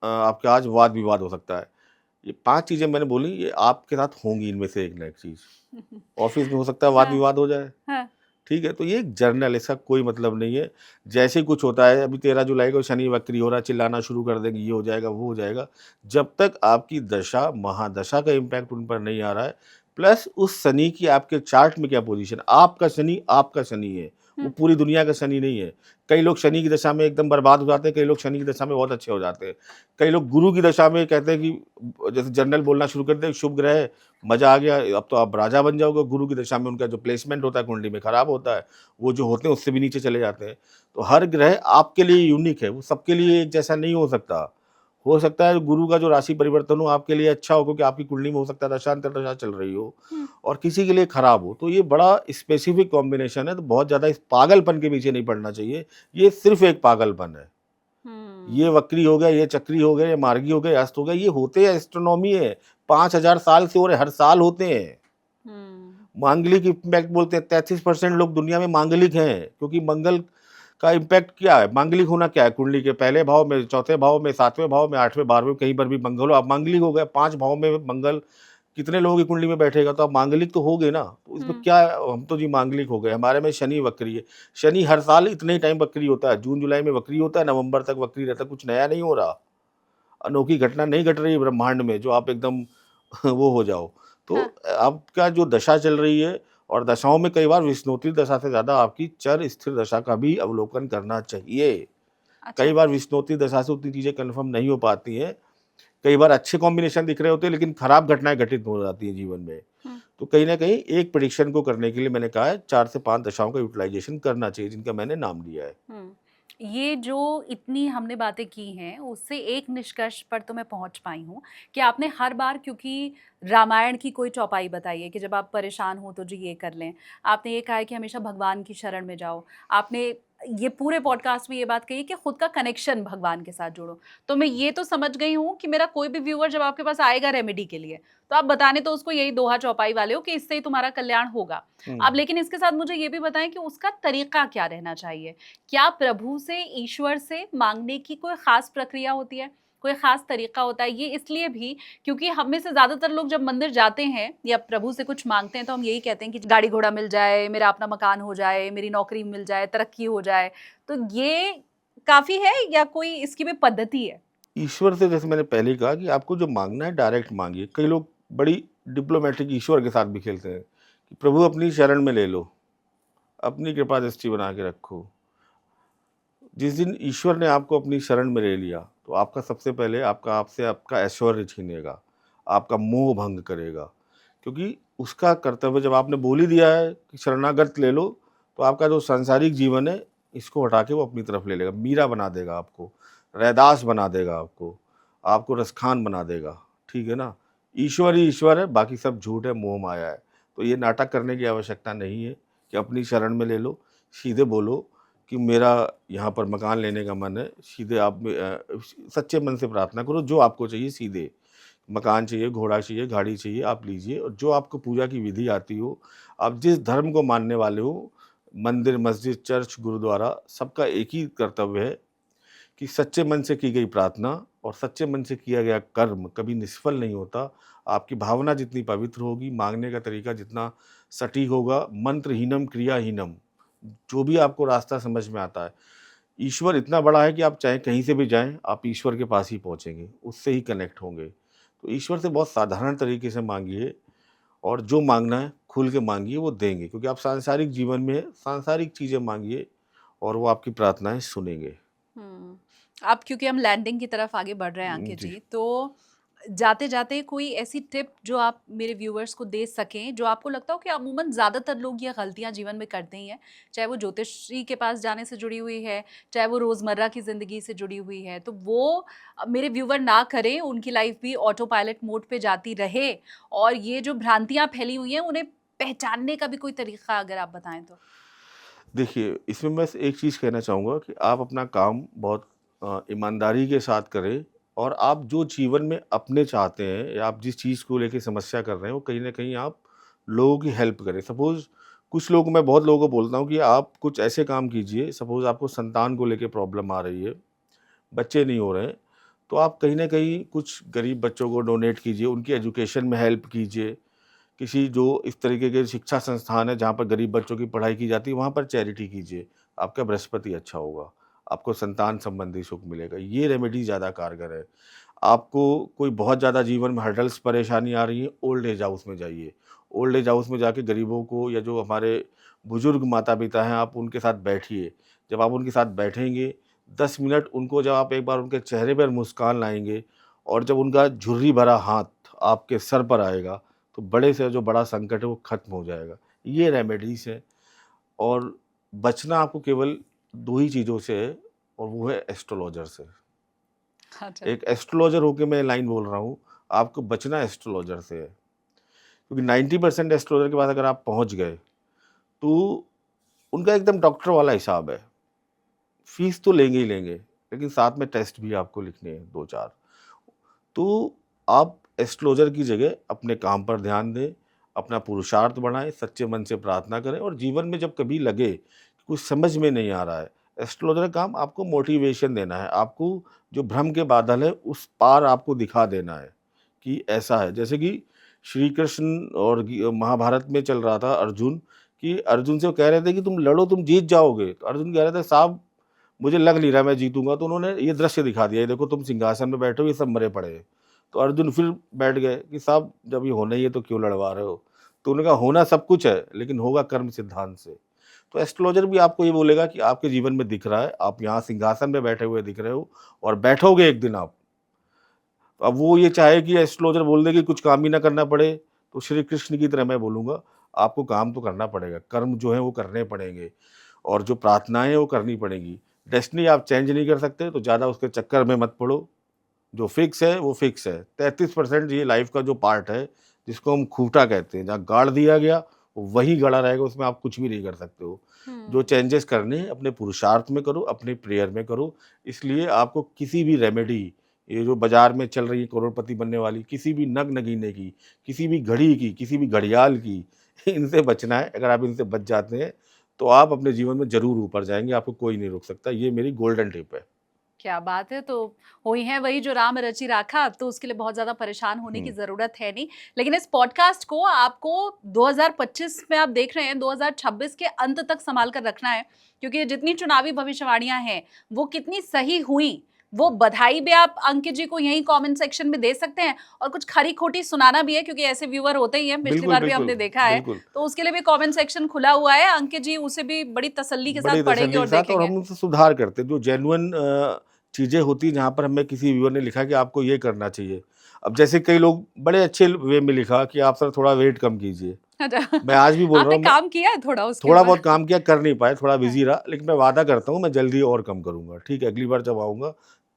आपका आज वाद विवाद हो सकता है। ये 5 चीज़ें मैंने बोली, ये आपके साथ होंगी, इनमें से एक ना एक चीज़। ऑफिस में हो सकता है वाद हाँ, विवाद हो जाए, हाँ, ठीक है? तो ये एक जर्नल, इसका कोई मतलब नहीं है। जैसे ही कुछ होता है, अभी 13 जुलाई को शनि वक्री हो रहा है, चिल्लाना शुरू कर देंगे, ये हो जाएगा, वो हो जाएगा। जब तक आपकी दशा, महादशा का इम्पैक्ट उन पर नहीं आ रहा है, प्लस उस शनि की आपके चार्ट में क्या पोज़ीशन, आपका शनि है, वो हुँ, पूरी दुनिया का शनि नहीं है। कई लोग शनि की दशा में एकदम बर्बाद हो जाते हैं, कई लोग शनि की दशा में बहुत अच्छे हो जाते हैं। कई लोग गुरु की दशा में कहते हैं कि जैसे जर्नल बोलना शुरू कर दें, शुभ ग्रह है, मज़ा आ गया, अब तो आप राजा बन जाओगे। गुरु की दशा में उनका जो प्लेसमेंट होता है कुंडली में खराब होता है, वो जो होते हैं उससे भी नीचे चले जाते हैं। तो हर ग्रह आपके लिए यूनिक है, वो सबके लिए एक जैसा नहीं हो सकता। हो सकता है गुरु का जो राशि परिवर्तन हो आपके लिए अच्छा हो, क्योंकि आपकी कुंडली में हो सकता है दशांतर दशा चल रही हो, हुँ, और किसी के लिए खराब हो। तो ये बड़ा स्पेसिफिक कॉम्बिनेशन है, तो बहुत ज़्यादा इस पागलपन के पीछे नहीं पड़ना चाहिए। ये सिर्फ एक पागलपन है। ये हुँ, वक्री हो गया, ये चक्री हो गया, ये मार्गी हो गया, अस्त हो गया, ये होते हैं, एस्ट्रोनॉमी है। 5000 साल से हो रहे, हर साल होते हैं। हुँ, मांगलिक इम्पैक्ट बोलते हैं, 33% लोग दुनिया में मांगलिक हैं, क्योंकि मंगल का इम्पैक्ट क्या है, मांगलिक होना क्या है, कुंडली के पहले भाव में, चौथे भाव में, 7वें भाव में, 8वें, 12वें, कहीं पर भी मंगल हो, आप मांगलिक हो गए। 5 भाव में मंगल कितने लोगों की कुंडली में बैठेगा, तो आप मांगलिक तो हो गए ना। तो इसमें हुँ, क्या है, हम तो जी मांगलिक हो गए, हमारे में शनि वक्री है। शनि हर साल इतने ही टाइम वक्री होता है, जून जुलाई में वक्री होता है, नवंबर तक वक्री रहता है, कुछ नया नहीं हो रहा। अनोखी घटना नहीं घट रही है ब्रह्मांड में जो आप एकदम वो हो जाओ। तो हाँ, आपका जो दशा चल रही है, और दशाओं में कई बार विष्णोत्तर दशा से ज़्यादा आपकी चर स्थिर दशा का भी अवलोकन करना चाहिए। कई अच्छा, बार विष्णोत्तर दशा से उतनी चीज़ें कन्फर्म नहीं हो पाती हैं। कई बार अच्छे कॉम्बिनेशन दिख रहे होते हैं, लेकिन खराब घटनाएँ घटित हो जाती हैं जीवन में। हुँ। तो कहीं न कहीं एक प्रेडिक्शन को करने के लिए मैंने कहा है 4 से 5 दशाओं का यूटिलाइज़ेशन करना चाहिए, जिनका मैंने नाम लिया है। हुँ। ये जो इतनी हमने बातें की हैं, उससे एक निष्कर्ष पर तो मैं पहुँच पाई हूँ कि आपने हर बार, क्योंकि रामायण की कोई चौपाई बताई है कि जब आप परेशान हो तो जी ये कर लें। आपने ये कहा है कि हमेशा भगवान की शरण में जाओ। आपने ये पूरे पॉडकास्ट में ये बात कही है कि खुद का कनेक्शन भगवान के साथ जोड़ो। तो मैं ये तो समझ गई हूँ कि मेरा कोई भी व्यूअर जब आपके पास आएगा रेमेडी के लिए, तो आप बताने तो उसको यही दोहा चौपाई वाले हो कि इससे ही तुम्हारा कल्याण होगा। हुँ। आप लेकिन इसके साथ मुझे ये भी बताएँ कि उसका तरीका क्या रहना चाहिए? क्या प्रभु से, ईश्वर से माँगने की कोई ख़ास प्रक्रिया होती है? कोई ख़ास तरीका होता है? ये इसलिए भी क्योंकि हम में से ज़्यादातर लोग जब मंदिर जाते हैं या प्रभु से कुछ माँगते हैं तो हम यही कहते हैं कि गाड़ी-घोड़ा मिल जाए, मेरा अपना मकान हो जाए, मेरी नौकरी मिल जाए, तरक्की हो जाए। तो ये काफ़ी है या कोई इसकी भी पद्धति है? ईश्वर से, जैसे मैंने पहले ही कहा, कि आपको जो माँगना है डायरेक्ट माँगिए। कई लोग बड़ी डिप्लोमैटिक ईश्वर के साथ भी खेलते हैं कि प्रभु अपनी शरण में ले लो, अपनी कृपा दृष्टि बना के रखो। जिस दिन ईश्वर ने आपको अपनी शरण में ले लिया, तो आपका सबसे पहले आपसे आपका ऐश्वर्य छीनेगा, आपका मोह भंग करेगा। क्योंकि उसका कर्तव्य, जब आपने बोल ही दिया है कि शरणागत ले लो, तो आपका जो सांसारिक जीवन है, इसको हटा के वो अपनी तरफ ले लेगा। मीरा बना देगा आपको, रैदास बना देगा आपको रसखान बना देगा, ठीक है ना? ईश्वर ही ईश्वर है, बाकी सब झूठ है, मोह माया है। तो ये नाटक करने की आवश्यकता नहीं है कि अपनी शरण में ले लो। सीधे बोलो कि मेरा यहाँ पर मकान लेने का मन है, सीधे आप सच्चे मन से प्रार्थना करो, जो आपको चाहिए सीधे। मकान चाहिए, घोड़ा चाहिए, गाड़ी चाहिए, आप लीजिए, और जो आपको पूजा की विधि आती हो, आप जिस धर्म को मानने वाले हो, मंदिर, मस्जिद, चर्च, गुरुद्वारा, सबका एक ही कर्तव्य है कि सच्चे मन से की गई प्रार्थना और सच्चे मन से किया गया कर्म कभी निष्फल नहीं होता। आपकी भावना जितनी पवित्र होगी, माँगने का तरीका जितना सटीक होगा, मंत्रहीनम क्रियाहीनम, जो भी आपको रास्ता समझ में आता है, ईश्वर इतना बड़ा है कि आप चाहे कहीं से भी जाएँ, आप ईश्वर के पास ही पहुँचेंगे, उससे ही कनेक्ट होंगे। तो ईश्वर से बहुत साधारण तरीके से माँगिए और जो माँगना है खुल के माँगिए, वो देंगे, क्योंकि आप सांसारिक जीवन में सांसारिक चीज़ें माँगिए और वो आपकी प्रार्थनाएँ सुनेंगे। हुँ। अब क्योंकि हम लैंडिंग की तरफ आगे बढ़ रहे हैं अंकित जी। जी, तो जाते-जाते कोई ऐसी टिप जो आप मेरे व्यूअर्स को दे सकें, जो आपको लगता हो कि अमूमन ज़्यादातर लोग ये गलतियाँ जीवन में करते ही हैं, चाहे वो ज्योतिषी के पास जाने से जुड़ी हुई है, चाहे वो रोज़मर्रा की ज़िंदगी से जुड़ी हुई है, तो वो मेरे व्यूअर ना करें, उनकी लाइफ भी ऑटो पायलट मोड पे जाती रहे और ये जो भ्रांतियाँ फैली हुई हैं, उन्हें पहचानने का भी कोई तरीका अगर आप बताएँ तो? देखिए, इसमें बस एक चीज़ कहना चाहूँगा कि आप अपना काम बहुत ईमानदारी के साथ करें और आप जो जीवन में अपने चाहते हैं या आप जिस चीज़ को लेके समस्या कर रहे हैं, वो कहीं न कहीं आप लोगों की हेल्प करें। सपोज़ कुछ लोग, मैं बहुत लोगों को बोलता हूँ कि आप कुछ ऐसे काम कीजिए, सपोज़ आपको संतान को लेके प्रॉब्लम आ रही है, बच्चे नहीं हो रहे हैं, तो आप कहीं न कहीं कुछ गरीब बच्चों को डोनेट कीजिए, उनकी एजुकेशन में हेल्प कीजिए। किसी जो इस तरीके के शिक्षा संस्थान है जहाँ पर गरीब बच्चों की पढ़ाई की जाती है, वहाँ पर चैरिटी कीजिए। आपका बृहस्पति अच्छा होगा, आपको संतान संबंधी सुख मिलेगा। ये रेमेडी ज़्यादा कारगर है। आपको कोई बहुत ज़्यादा जीवन में हर्डल्स परेशानी आ रही है, ओल्ड एज हाउस में जाइए। ओल्ड एज हाउस में जाके गरीबों को या जो हमारे बुजुर्ग माता-पिता हैं, आप उनके साथ बैठिए। जब आप उनके साथ बैठेंगे, 10 मिनट उनको जब आप एक बार उनके चेहरे पर मुस्कान लाएँगे और जब उनका झुर्री भरा हाथ आपके सर पर आएगा, तो बड़े से जो बड़ा संकट है वो खत्म हो जाएगा। ये रेमेडीज़ है और बचना आपको केवल 2 ही चीज़ों से है और वो है एस्ट्रोलॉजर से। अच्छा। एक एस्ट्रोलॉजर होके मैं लाइन बोल रहा हूँ, आपको बचना एस्ट्रोलॉजर से है। क्योंकि 90% एस्ट्रोलॉजर के पास अगर आप पहुँच गए, तो उनका एकदम डॉक्टर वाला हिसाब है। फीस तो लेंगे ही लेंगे, लेकिन साथ में टेस्ट भी आपको लिखने हैं 2-4। तो आप एस्ट्रोलॉजर की जगह अपने काम पर ध्यान दें, अपना पुरुषार्थ बढ़ाएँ, सच्चे मन से प्रार्थना करें और जीवन में जब कभी लगे कि कुछ समझ में नहीं आ रहा है, एस्ट्रोलॉजर का काम आपको मोटिवेशन देना है, आपको जो भ्रम के बादल है उस पार आपको दिखा देना है कि ऐसा है। जैसे कि श्री कृष्ण और महाभारत में चल रहा था अर्जुन, कि अर्जुन से वो कह रहे थे कि तुम लड़ो, तुम जीत जाओगे। तो अर्जुन कह रहे थे साहब मुझे लग नहीं रहा मैं जीतूँगा। तो उन्होंने ये दृश्य दिखा दिया, ये देखो तुम सिंहासन में बैठे हो, ये सब मरे पड़े हैं। तो अर्जुन फिर बैठ गए कि साहब जब ये होना ही है तो क्यों लड़वा रहे हो? तो उन्होंने कहा होना सब कुछ है, लेकिन होगा कर्म सिद्धांत से। तो एस्ट्रोलॉजर भी आपको ये बोलेगा कि आपके जीवन में दिख रहा है, आप यहाँ सिंहासन में बैठे हुए दिख रहे हो और बैठोगे एक दिन आप। तो अब वो ये चाहे कि एस्ट्रोलॉजर बोल दे कि कुछ काम ही ना करना पड़े, तो श्री कृष्ण की तरह मैं बोलूँगा, आपको काम तो करना पड़ेगा, कर्म जो है वो करने पड़ेंगे और जो प्रार्थनाएँ हैं वो करनी पड़ेंगी। डेस्टिनी आप चेंज नहीं कर सकते, तो ज़्यादा उसके चक्कर में मत पड़ो। जो फिक्स है वो फिक्स है। 33% ये लाइफ का जो पार्ट है, जिसको हम खूंटा कहते हैं, जहाँ गाड़ दिया गया, वो वहीं गड़ा रहेगा, उसमें आप कुछ भी नहीं कर सकते हो। जो हुँ। चेंजेस करने हैं अपने पुरुषार्थ में करो, अपने प्रेयर में करो। इसलिए आपको किसी भी रेमेडी, ये जो बाज़ार में चल रही है करोड़पति बनने वाली, किसी भी नग-नगीने की, किसी भी घड़ी की, किसी भी घड़ियाल की, इनसे बचना है। अगर आप इनसे बच जाते हैं, तो आप अपने जीवन में ज़रूर ऊपर जाएँगे, आपको कोई नहीं रोक सकता। ये मेरी गोल्डन टिप है। क्या बात है! तो हुई है वही जो राम रचि राखा, अब तो उसके लिए बहुत ज़्यादा परेशान होने की हुँ। ज़रूरत है नहीं। लेकिन इस पॉडकास्ट को आपको 2025 में आप देख रहे हैं, 2026 के अंत तक सँभाल कर रखना है, क्योंकि ये जितनी चुनावी भविष्यवाणियाँ हैं, वो कितनी सही हुईं, वो बधाई भी आप अंकित जी को यहीं कमेंट सेक्शन में दे सकते हैं और कुछ खरी-खोटी सुनाना भी है, क्योंकि ऐसे व्यूअर होते ही हैं, पिछली बिल्कुल, बार भी बिल्कुल, हमने देखा है। बिल्कुल। तो उसके लिए भी कमेंट सेक्शन खुला हुआ है, अंकित जी उसे भी बड़ी तसल्ली के साथ बड़ी पढ़ेंगे तसल्ली के और साथ और देखेंगे। हम उनसे सुधार करते हैं। जो जेन्युइन चीज़ें होती हैं जहाँ पर हमें किसी व्यूअर ने लिखा कि आपको ये करना चाहिए। अब जैसे कई लोग बड़े अच्छे वे में लिखा कि आप सर थोड़ा वेट कम कीजिए। अच्छा, मैं आज भी बोल रहा आपने हूँ, मैं काम किया है थोड़ा उसके थोड़ा ऊपर? बहुत काम किया, कर नहीं पाए, थोड़ा हाँ। बिज़ी रहा, लेकिन मैं वादा करता हूँ मैं जल्दी और कम करूँगा। ठीक है, अगली बार जब आऊँगा,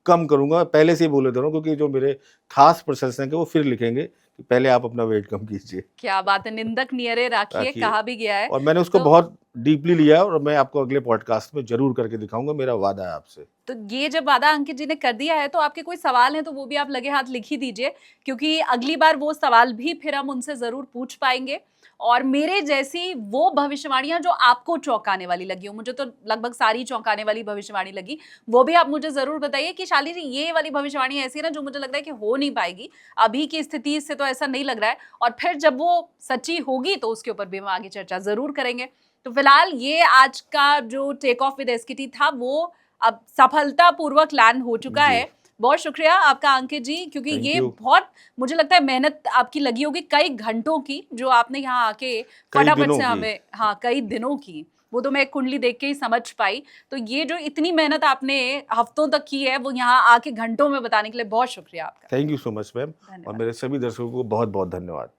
कम करूँगा। पहले से ही बोले दे रहा हूँ, क्योंकि जो मेरे खास प्रशंसक हैं वो फिर लिखेंगे कि पहले आप अपना वेट कम कीजिए। क्या बात है! निंदक नियरे राखिए, ताकि कहा भी गया है। और मैंने उसको तो बहुत डीपली लिया है और मैं आपको अगले पॉडकास्ट में ज़रूर करके दिखाऊँगा, मेरा वादा है आपसे। तो ये जब वादा अंकित जी ने कर दिया है, तो आपके कोई सवाल हैं, तो वो भी आप लगे हाथ लिख ही दीजिए, क्योंकि अगली बार वो सवाल भी फिर हम उनसे ज़रूर पूछ पाएँगे। और मेरे जैसी वो भविष्यवाणियाँ जो आपको चौंकाने वाली लगी हो, मुझे तो लगभग सारी चौंकाने वाली भविष्यवाणी लगी, वो भी आप मुझे ज़रूर बताइए कि शाली जी ये वाली भविष्यवाणी ऐसी है ना जो मुझे लग रहा है कि हो नहीं पाएगी, अभी की स्थिति से तो ऐसा नहीं लग रहा है और फिर जब वो सच्ची होगी तो उसके ऊपर भी हम आगे चर्चा ज़रूर करेंगे। तो फिलहाल ये आज का जो टेक ऑफ विद एसकेटी था वो अब सफलतापूर्वक लैंड हो चुका जी। है। बहुत शुक्रिया आपका अंकित जी, क्योंकि थैंक ये यू। बहुत मुझे लगता है मेहनत आपकी लगी होगी कई घंटों की, जो आपने यहाँ आके कई फटाफट दिनों से की। हमें, हाँ कई दिनों की, वो तो मैं कुंडली देख के ही समझ पाई। तो ये जो इतनी मेहनत आपने हफ्तों तक की है, वो यहाँ आके घंटों में बताने के लिए बहुत शुक्रिया आपका। Thank you so much ma'am. और धन्यवाद। मेरे सभी दर्शकों को बहुत बहुत धन्यवाद।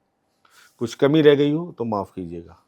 कुछ कमी रह गई हो तो माफ़ कीजिएगा।